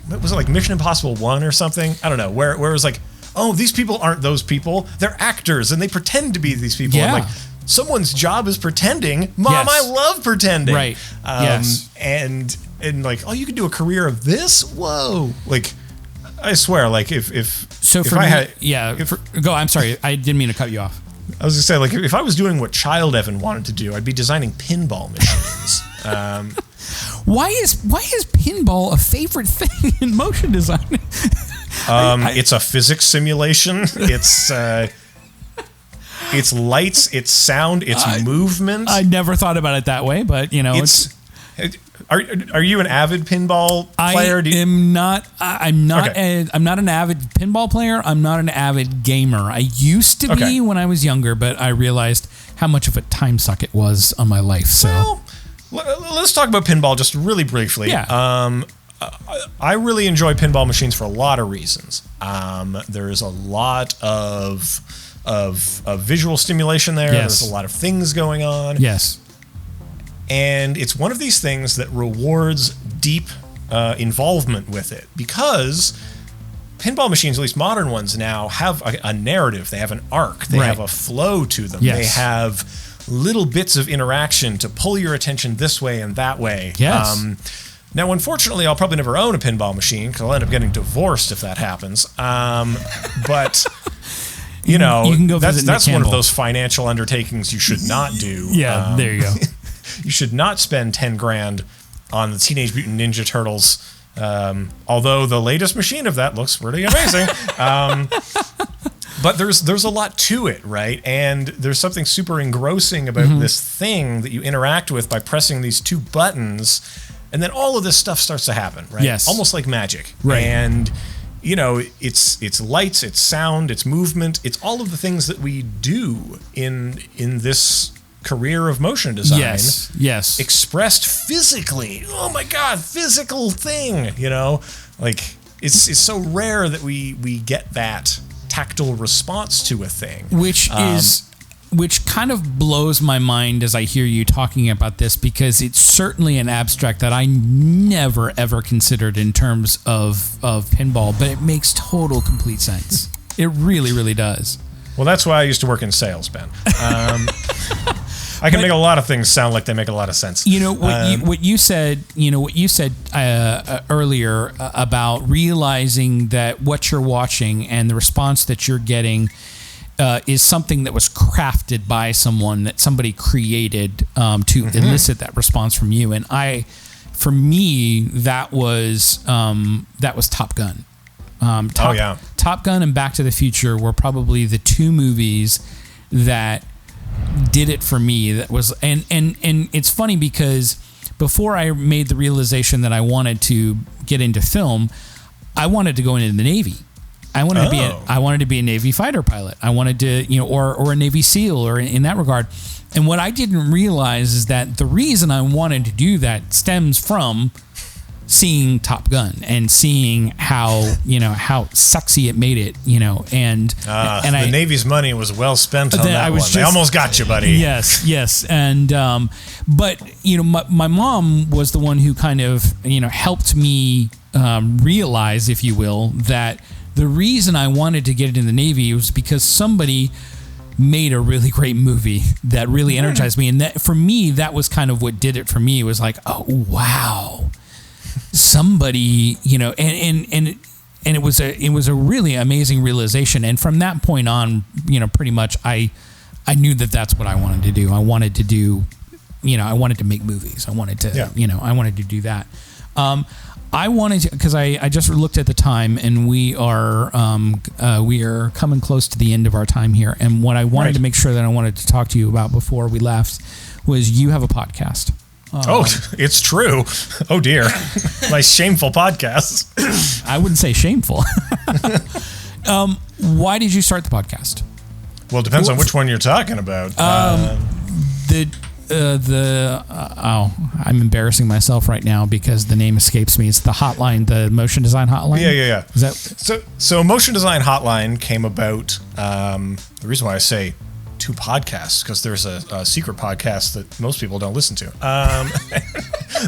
B: what was it, like Mission Impossible 1 or something? I don't know. Where it was like, oh, these people aren't those people. They're actors and they pretend to be these people. Yeah. And like, someone's job is pretending. Mom, I love pretending. Right. And like, oh, you can do a career of this? Whoa. Like, I swear, like if
A: go. I'm sorry, I didn't mean to cut you off.
B: I was gonna say, like, if I was doing what Child Evan wanted to do, I'd be designing pinball machines.
A: Why is pinball a favorite thing in motion design?
B: It's a physics simulation. It's lights, it's sound, it's movement.
A: I never thought about it that way, but you know,
B: Are you an avid pinball player?
A: I'm not an avid pinball player. I'm not an avid gamer. I used to be when I was younger, but I realized how much of a time suck it was on my life. So,
B: let's talk about pinball just really briefly. Yeah. I really enjoy pinball machines for a lot of reasons. There is a lot of visual stimulation there. Yes. There's a lot of things going on. Yes. And it's one of these things that rewards deep involvement with it because pinball machines, at least modern ones now, have a narrative. They have an arc. They have a flow to them. Yes. They have little bits of interaction to pull your attention this way and that way. Yes. Now, unfortunately, I'll probably never own a pinball machine because I'll end up getting divorced if that happens. But you know, you can go that's one of those financial undertakings you should not do.
A: Yeah, there you go.
B: You should not spend $10,000 on the Teenage Mutant Ninja Turtles. Although the latest machine of that looks pretty amazing. But there's a lot to it, right? And there's something super engrossing about this thing that you interact with by pressing these two buttons And then all of this stuff starts to happen, right?
A: Yes.
B: Almost like magic.
A: Right.
B: And, it's lights, it's sound, it's movement, it's all of the things that we do in this career of motion design.
A: Yes.
B: Expressed physically. Oh my God, physical thing, Like, it's so rare that we get that tactile response to a thing.
A: Which kind of blows my mind as I hear you talking about this, because it's certainly an abstract that I never ever considered in terms of pinball, but it makes total complete sense. It really, really does.
B: Well, that's why I used to work in sales, Ben. I can make a lot of things sound like they make a lot of sense.
A: What you said earlier about realizing that what you're watching and the response that you're getting is something that was crafted by someone, that somebody created to elicit that response from you. And for me, that was Top Gun. Top Gun and Back to the Future were probably the two movies that did it for me. That was, and it's funny because before I made the realization that I wanted to get into film, I wanted to go into the Navy. I wanted to be a Navy fighter pilot. I wanted to, or a Navy SEAL, or in that regard. And what I didn't realize is that the reason I wanted to do that stems from seeing Top Gun and seeing how sexy it made it, and
B: the Navy's money was well spent on that one. They almost got you, buddy.
A: Yes. And but my mom was the one who kind of helped me realize, if you will, that the reason I wanted to get into the Navy was because somebody made a really great movie that really energized me. And that, for me, that was kind of what did it for me. It was like, oh, wow. Somebody, and it was a really amazing realization. And from that point on, pretty much I knew that that's what I wanted to do. I wanted to do, I wanted to make movies. I wanted to, I wanted to do that. I wanted to, because I just looked at the time, and we are coming close to the end of our time here. And what I wanted to make sure that I wanted to talk to you about before we left was you have a podcast.
B: It's true. Oh dear, my shameful podcast.
A: I wouldn't say shameful. Why did you start the podcast?
B: Well, it depends on which one you're talking about.
A: I'm embarrassing myself right now because the name escapes me. It's the hotline, the motion design hotline.
B: Yeah.
A: Is that
B: so? Motion design hotline came about. The reason why I say two podcasts, because there's a secret podcast that most people don't listen to.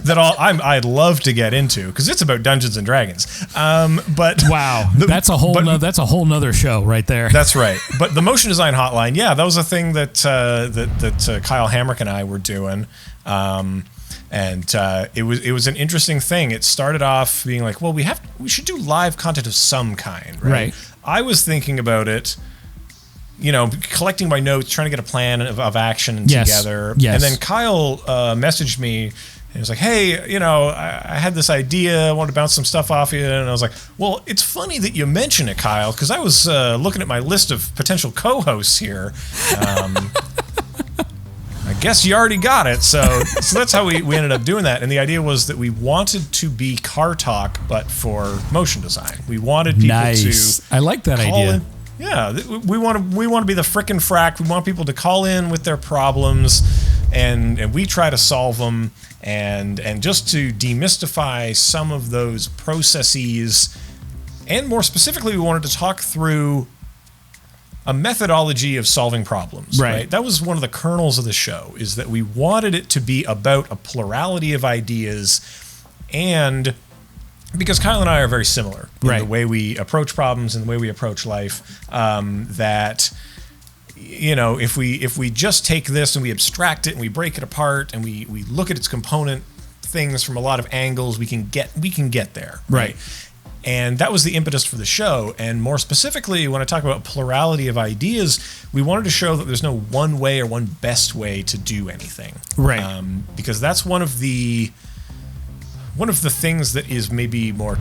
B: That I'd love to get into, because it's about Dungeons and Dragons. But
A: wow, that's a whole nother show right there.
B: That's right. But the motion design hotline, that was a thing that Kyle Hamrick and I were doing. And it was an interesting thing. It started off being like, well, we should do live content of some kind, right? I was thinking about it, collecting my notes, trying to get a plan of action together.
A: Yes.
B: And then Kyle messaged me, and he was like, hey, I had this idea, I wanted to bounce some stuff off you. And I was like, well, it's funny that you mention it, Kyle, because I was looking at my list of potential co-hosts here. I guess you already got it. So that's how we ended up doing that. And the idea was that we wanted to be car talk, but for motion design. We wanted people to
A: I like that idea.
B: Yeah, we want to be the frickin' frack. We want people to call in with their problems, and we try to solve them, and just to demystify some of those processes, and more specifically, we wanted to talk through a methodology of solving problems. Right? That was one of the kernels of the show, is that we wanted it to be about a plurality of ideas, and because Kyle and I are very similar in the way we approach problems and the way we approach life, that if we just take this and we abstract it and we break it apart and we look at its component things from a lot of angles, we can get there. Right. And that was the impetus for the show. And more specifically, when I talk about plurality of ideas, we wanted to show that there's no one way or one best way to do anything. Right. Because that's one of the things that is maybe more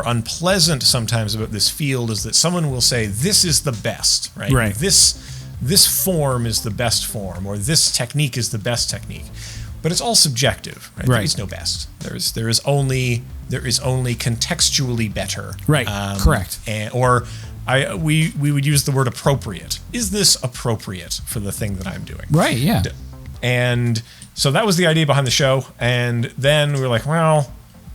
B: unpleasant sometimes about this field, is that someone will say, this is the best, right? This form is the best form, or this technique is the best technique. but it's all subjective, right? There is no best. There is only contextually better,
A: right? Correct.
B: We would use the word appropriate. Is this appropriate for the thing that I'm doing?
A: Right. Yeah.
B: And so that was the idea behind the show. And then we were like, well,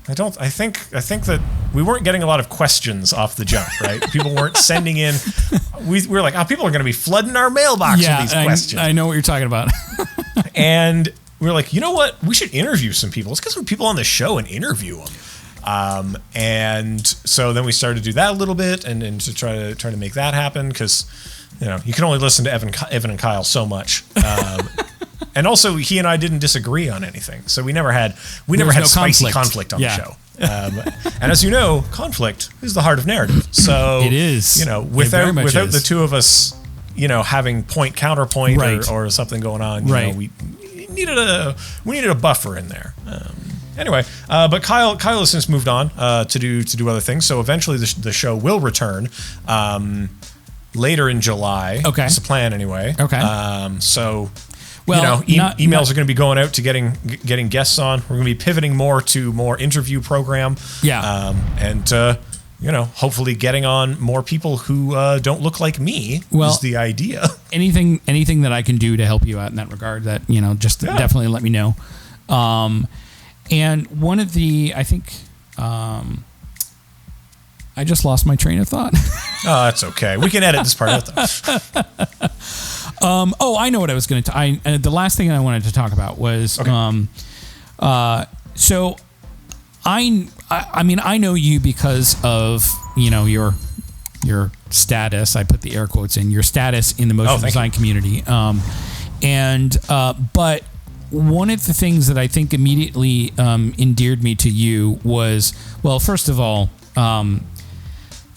B: I think that we weren't getting a lot of questions off the jump, right? People weren't sending in. We were like, people are going to be flooding our mailbox with these questions.
A: I know what you're talking about.
B: And we were like, you know what? We should interview some people. Let's get some people on the show and interview them. And so then we started to do that a little bit, and to try to make that happen, because you can only listen to Evan and Kyle so much. And also, he and I didn't disagree on anything, so we never had spicy conflict on the show. And as you know, conflict is the heart of narrative. So
A: it is.
B: Without the two of us, having point counterpoint or something going on, we needed a buffer in there. Anyway, but Kyle has since moved on to do other things. So eventually, the show will return later in July. Okay, that's the plan anyway. Okay, so. Well, emails are going to be going out to getting guests on. We're going to be pivoting more to more interview program. Yeah. And hopefully getting on more people who don't look like me is the idea.
A: Anything that I can do to help you out in that regard, definitely let me know. And one of the, I think, I just lost my train of thought.
B: Oh, that's okay. We can edit this part out though.
A: I know what I was going to. The last thing I wanted to talk about was, so I know you because of your status. I put the air quotes in your status in the motion design community. But one of the things that I think immediately endeared me to you was, well, first of all,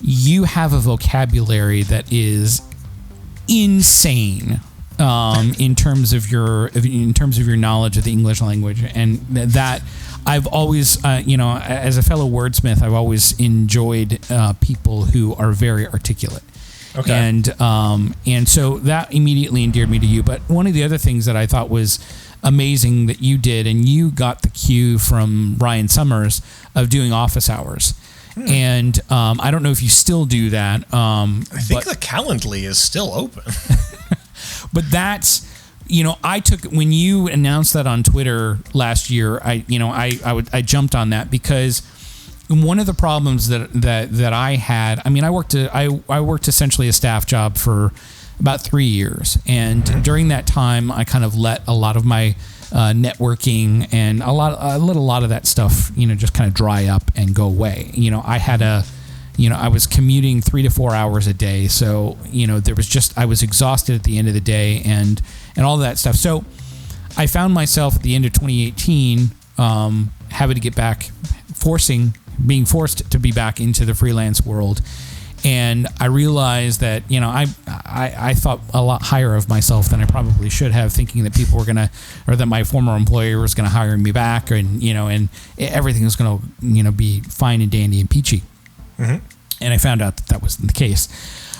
A: you have a vocabulary that is insane in terms of your knowledge of the English language, and that I've always as a fellow wordsmith, I've always enjoyed people who are very articulate. Okay. And so that immediately endeared me to you. But one of the other things that I thought was amazing that you did, and you got the cue from Ryan Summers of doing office hours. And I don't know if you still do that.
B: I think the Calendly is still open.
A: But that's, I took, when you announced that on Twitter last year, I jumped on that because one of the problems that I had, I worked essentially a staff job for about 3 years, and during that time, I kind of let a lot of my networking and I let a lot of that stuff, just kind of dry up and go away. I was commuting 3 to 4 hours a day. So, I was exhausted at the end of the day and all of that stuff. So I found myself at the end of 2018, having to get back, being forced to be back into the freelance world. And I realized that, I thought a lot higher of myself than I probably should have, thinking that people were or that my former employer was going to hire me back, and everything was going to, be fine and dandy and peachy. Mm-hmm. And I found out that wasn't the case.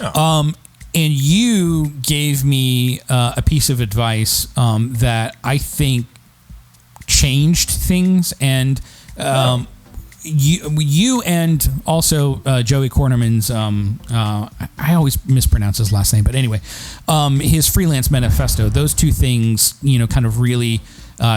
A: Oh. And you gave me a piece of advice that I think changed things, and you and also Joey Kornerman's, I always mispronounce his last name, but anyway, his Freelance Manifesto, those two things, kind of really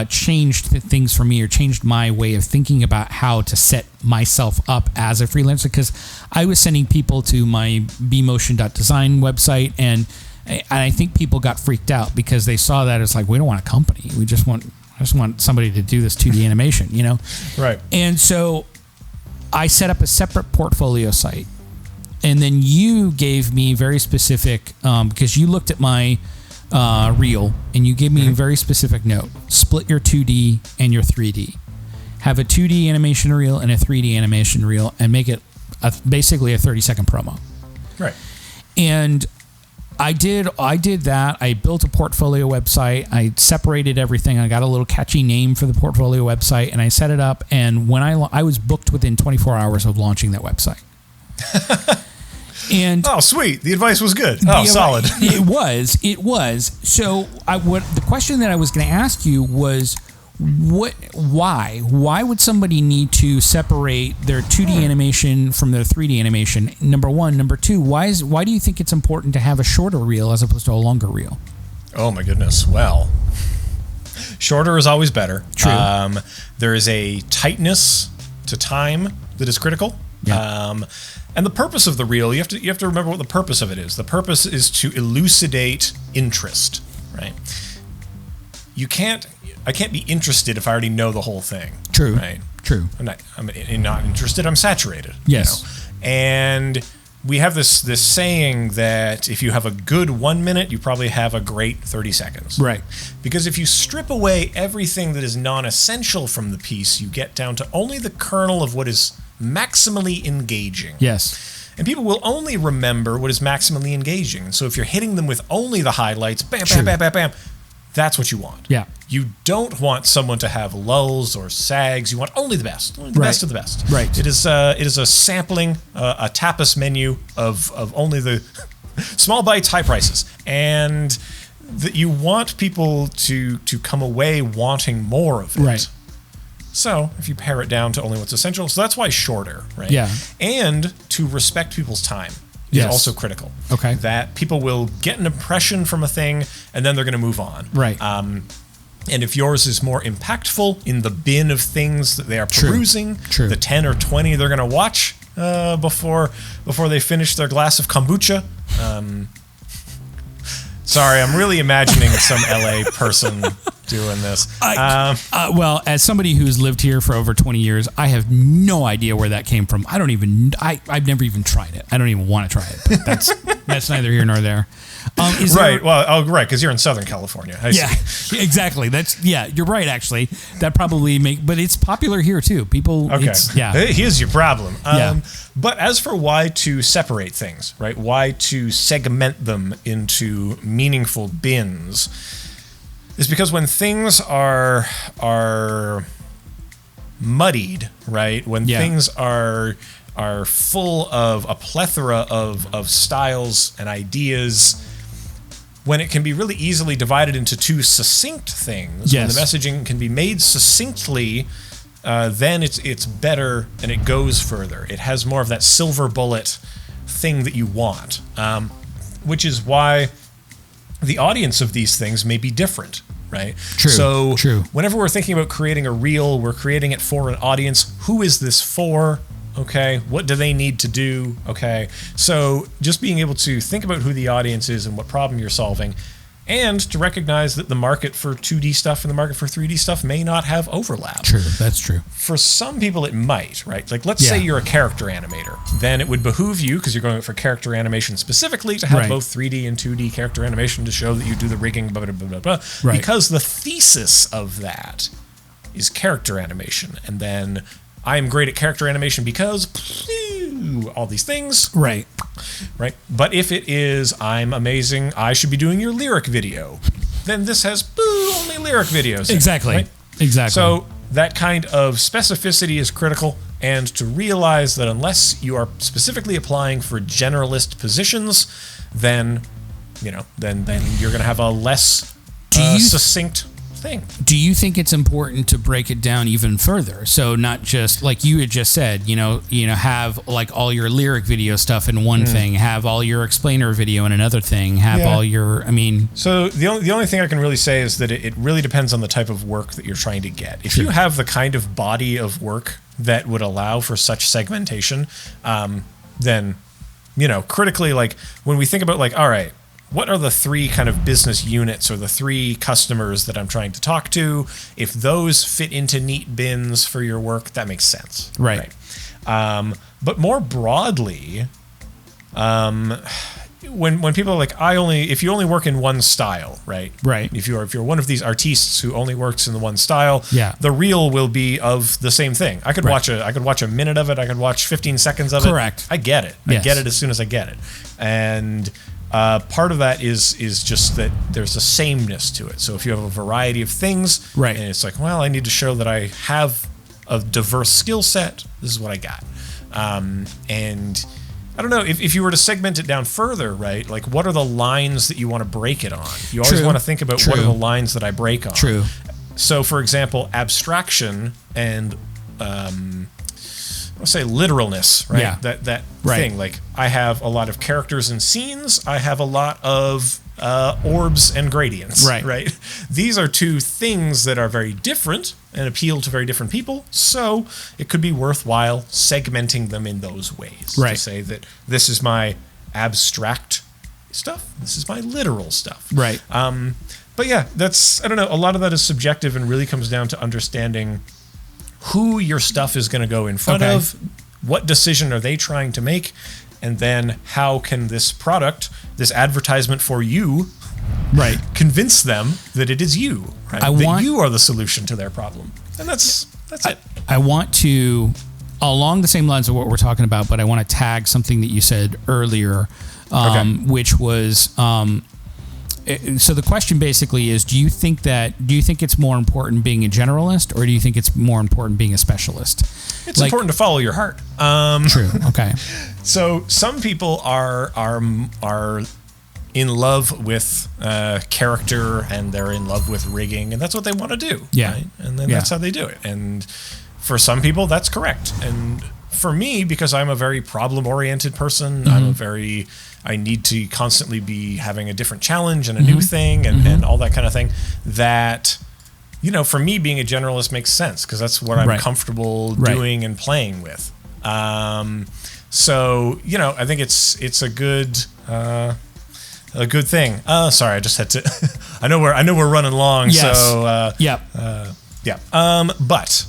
A: changed things for me, or changed my way of thinking about how to set myself up as a freelancer, because I was sending people to my bemotion.design website, and I think people got freaked out because they saw that as like, we don't want a company, I just want somebody to do this 2D animation, Right. And so I set up a separate portfolio site, and then you gave me very specific, because you looked at my reel and you gave me a very specific note: split your 2D and your 3D. Have a 2D animation reel and a 3D animation reel, and make it basically a 30-second promo. Right. And I did that. I built a portfolio website. I separated everything. I got a little catchy name for the portfolio website, and I set it up. And when I was booked within 24 hours of launching that website. And
B: sweet, the advice was good. Solid.
A: It was. So the question that I was going to ask you was, Why would somebody need to separate their 2D animation from their 3D animation? Number one. Number two, why do you think it's important to have a shorter reel as opposed to a longer reel?
B: Oh my goodness. Well, shorter is always better.
A: True.
B: There is a tightness to time that is critical.
A: Yeah.
B: And the purpose of the reel, you have to remember what the purpose of it is. The purpose is to elucidate interest, right? I can't be interested if I already know the whole thing.
A: True.
B: Right?
A: True.
B: I'm not interested. I'm saturated.
A: Yes.
B: And we have this saying that if you have a good 1 minute, you probably have a great 30 seconds.
A: Right.
B: Because if you strip away everything that is non-essential from the piece, you get down to only the kernel of what is maximally engaging.
A: Yes.
B: And people will only remember what is maximally engaging. So if you're hitting them with only the highlights, bam, bam, bam, bam, bam, that's what you want.
A: Yeah.
B: You don't want someone to have lulls or sags. You want only the best. Only the best of the best.
A: Right.
B: It is a sampling, a tapas menu of only the small bites, high prices. And that you want people to come away wanting more of it.
A: Right.
B: So if you pare it down to only what's essential, so that's why shorter, right?
A: Yeah.
B: And to respect people's time is
A: Yes.
B: also critical.
A: Okay.
B: That people will get an impression from a thing and then they're going to move on.
A: Right.
B: And if yours is more impactful in the bin of things that they are perusing,
A: True.
B: the 10 or 20 they're going to watch before they finish their glass of kombucha. Sorry, I'm really imagining some LA person doing this.
A: Well, as somebody who's lived here for over 20 years, I have no idea where that came from. I've never even tried it. I don't even want to try it. But that's neither here nor there.
B: Right. Because you're in Southern California. I see.
A: Exactly. You're right, actually. That probably but it's popular here too. People,
B: Okay. Here's your problem. But as for why to separate things, right? Why to segment them into meaningful bins is because when things are muddied, right? When things are full of a plethora of styles and ideas, when it can be really easily divided into two succinct things, when the messaging can be made succinctly, then it's better and it goes further. It has more of that silver bullet thing that you want, which is why the audience of these things may be different, right?
A: True.
B: Whenever we're thinking about creating a reel, we're creating it for an audience. Who is this for? Okay, what do they need to do? Okay, so just being able to think about who the audience is and what problem you're solving, and to recognize that the market for 2D stuff and the market for 3D stuff may not have overlap.
A: True, that's true.
B: For some people it might, right? Like let's say you're a character animator. Then it would behoove you, because you're going for character animation specifically, to have both 3D and 2D character animation to show that you do the rigging, blah, blah, blah, blah, blah.
A: Right.
B: Because the thesis of that is character animation. And then I am great at character animation because all these things.
A: Right.
B: But if it is, I'm amazing, I should be doing your lyric video, then this has only lyric videos.
A: Exactly.
B: Right?
A: Exactly.
B: So that kind of specificity is critical, and to realize that unless you are specifically applying for generalist positions, then you're going to have a less succinct thing.
A: Do you think it's important to break it down even further? So not just like you had just said, have like all your lyric video stuff in one thing, have all your explainer video in another thing, have all your, So
B: the only thing I can really say is that it really depends on the type of work that you're trying to get. If you have the kind of body of work that would allow for such segmentation, then, critically, like when we think about like, all right, what are the three kind of business units or the three customers that I'm trying to talk to? If those fit into neat bins for your work, that makes sense.
A: Right.
B: But more broadly, when people are like, if you only work in one style, right? If you're one of these artists who only works in the one style, the reel will be of the same thing. I could watch a minute of it. I could watch 15 seconds of it.
A: Correct.
B: I get it. I get it as soon as I get it. And part of that is just that there's a sameness to it. So if you have a variety of things, and it's like, well, I need to show that I have a diverse skill set. This is what I got. And I don't know, if you were to segment it down further, right? Like, what are the lines that you want to break it on? You always want to think about what are the lines that I break on. So, for example, abstraction and I'll say literalness, right?
A: Yeah.
B: That
A: Right.
B: thing. Like, I have a lot of characters and scenes. I have a lot of orbs and gradients.
A: Right.
B: These are two things that are very different and appeal to very different people. So it could be worthwhile segmenting them in those ways.
A: Right.
B: To say that this is my abstract stuff. This is my literal stuff.
A: Right.
B: But yeah, I don't know. A lot of that is subjective and really comes down to understanding who your stuff is going to go in front of, what decision are they trying to make, and then how can this product, this advertisement for you, convince them that it is you, right? That you are the solution to their problem. And that's it.
A: I want to, along the same lines of what we're talking about, but I want to tag something that you said earlier, which was... so the question basically is, do you think it's more important being a generalist, or do you think it's more important being a specialist?
B: It's important to follow your heart.
A: True. Okay.
B: So some people are in love with character, and they're in love with rigging, and that's what they want to do.
A: Yeah.
B: Right? And then that's how they do it. And for some people, that's correct. And for me, because I'm a very problem-oriented person, I need to constantly be having a different challenge and a new thing and all that kind of thing, that, for me, being a generalist makes sense, because that's what I'm comfortable doing and playing with. So, I think it's a good thing. Sorry, I just had to, I know we're running long.
A: Yes.
B: So,
A: yeah.
B: But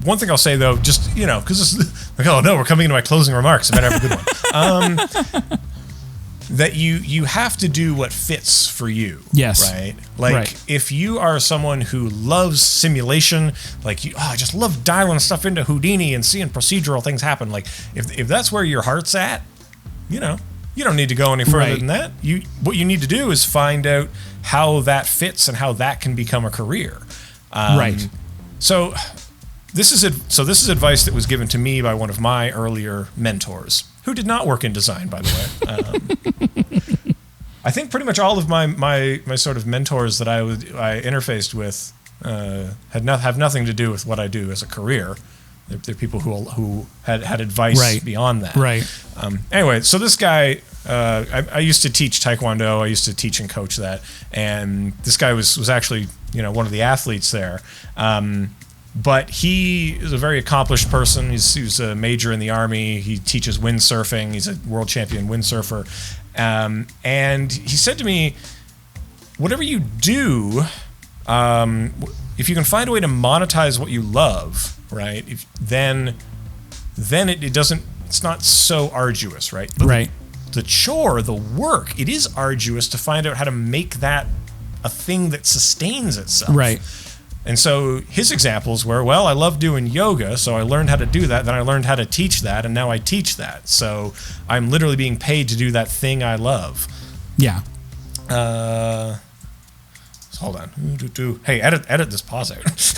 B: one thing I'll say, though, just, because this is like, oh no, we're coming into my closing remarks. I better have a good one. That you have to do what fits for you.
A: Yes.
B: Right? Like, if you are someone who loves simulation, like, I just love dialing stuff into Houdini and seeing procedural things happen. Like, if that's where your heart's at, you don't need to go any further than that. What you need to do is find out how that fits and how that can become a career. So this is advice that was given to me by one of my earlier mentors, who did not work in design, by the way. I think pretty much all of my sort of mentors that I interfaced with have nothing to do with what I do as a career. They're people who had advice beyond that. Anyway, so this guy, I used to teach Taekwondo. I used to teach and coach that, and this guy was actually one of the athletes there. But he is a very accomplished person. He's a major in the Army. He teaches windsurfing. He's a world champion windsurfer. And he said to me, whatever you do, if you can find a way to monetize what you love, right, then it's not so arduous, right? But the chore, the work, it is arduous to find out how to make that a thing that sustains itself. And so his examples were, well, I love doing yoga, so I learned how to do that. Then I learned how to teach that, and now I teach that. So I'm literally being paid to do that thing I love.
A: Yeah.
B: Hold on. Hey, edit this pause out.
A: It's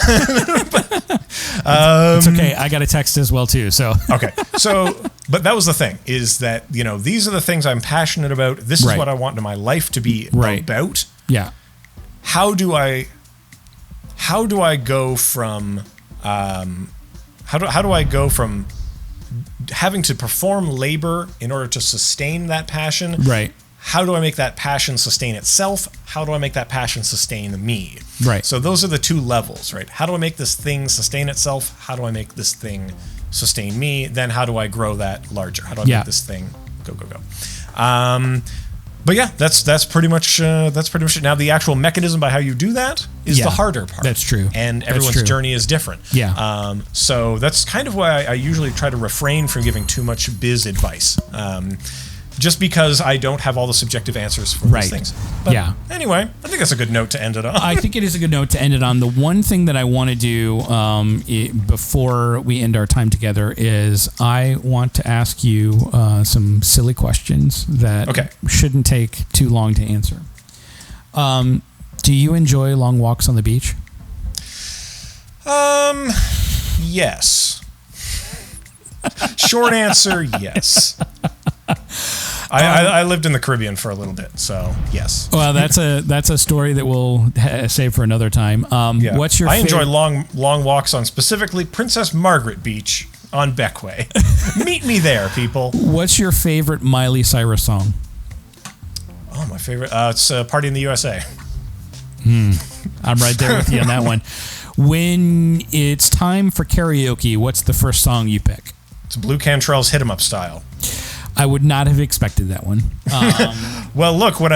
A: okay. I got a text as well too. So
B: okay. So, but that was the thing, is that these are the things I'm passionate about. This is what I want in my life to be about.
A: Yeah.
B: How do I go from how do I go from having to perform labor in order to sustain that passion? How do I make that passion sustain itself? How do I make that passion sustain me? So those are the two levels, right? How do I make this thing sustain itself? How do I make this thing sustain me? Then how do I grow that larger? How do I make this thing go? But yeah, that's pretty much it. Now the actual mechanism by how you do that is the harder part.
A: That's true.
B: And everyone's journey is different. So that's kind of why I usually try to refrain from giving too much biz advice. Just because I don't have all the subjective answers for these things. But anyway, I think that's a good note to end it on.
A: I think it is a good note to end it on. The one thing that I want to do before we end our time together is I want to ask you some silly questions that shouldn't take too long to answer. Do you enjoy long walks on the beach?
B: Yes. Short answer, yes. I lived in the Caribbean for a little bit, so yes.
A: Well, that's a story that we'll save for another time.
B: Yeah.
A: What's your?
B: I enjoy long walks on specifically Princess Margaret Beach on Beckway. Meet me there, people.
A: What's your favorite Miley Cyrus song?
B: Oh, my favorite. It's Party in the USA.
A: I'm right there with you on that one. When it's time for karaoke, what's the first song you pick?
B: It's Blue Cantrell's Hit 'Em Up Style.
A: I would not have expected that one.
B: Well, look, when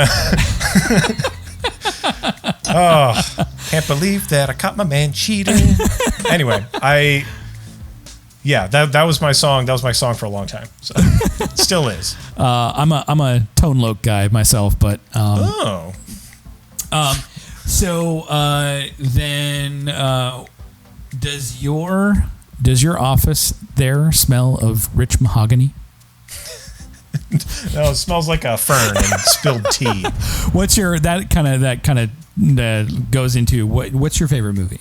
B: oh, can't believe that I caught my man cheating. Anyway, that was my song. That was my song for a long time. So still is.
A: I'm a Tone Loc guy myself, but then does your office there smell of rich mahogany?
B: No, it smells like a fern and spilled tea.
A: What's your that kind of goes into what's your favorite movie?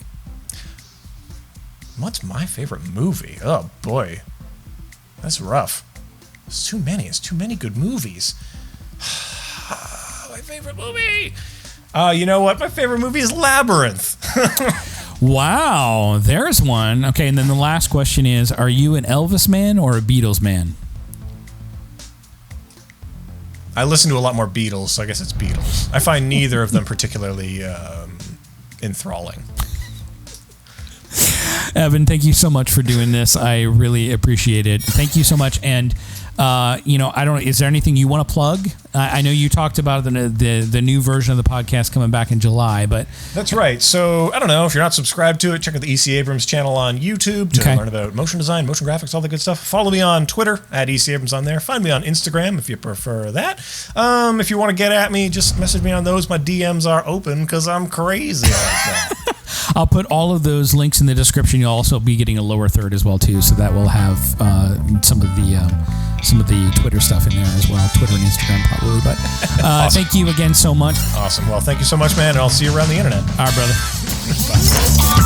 B: What's my favorite movie? Oh boy, that's rough. It's too many. It's too many good movies. My favorite movie. You know what? My favorite movie is Labyrinth.
A: Wow, there's one. Okay, and then the last question is: are you an Elvis man or a Beatles man?
B: I listen to a lot more Beatles, so I guess it's Beatles. I find neither of them particularly enthralling.
A: Evan, thank you so much for doing this. I really appreciate it. Thank you so much. And I don't know, is there anything you want to plug? I know you talked about the new version of the podcast coming back in July, but
B: that's right. So I don't know if you're not subscribed to it, check out the EC Abrams channel on YouTube to learn about motion design, motion graphics, all the good stuff. Follow me on Twitter at EC Abrams on there. Find me on Instagram if you prefer that. If you want to get at me, just message me on those. My DMs are open because I'm crazy like that.
A: I'll put all of those links in the description. You'll also be getting a lower third as well too, so that will have some of the Twitter stuff in there as well, Twitter and Instagram probably. But awesome. Thank you again so much.
B: Awesome. Well, thank you so much, man, and I'll see you around the internet.
A: All right, brother. Bye.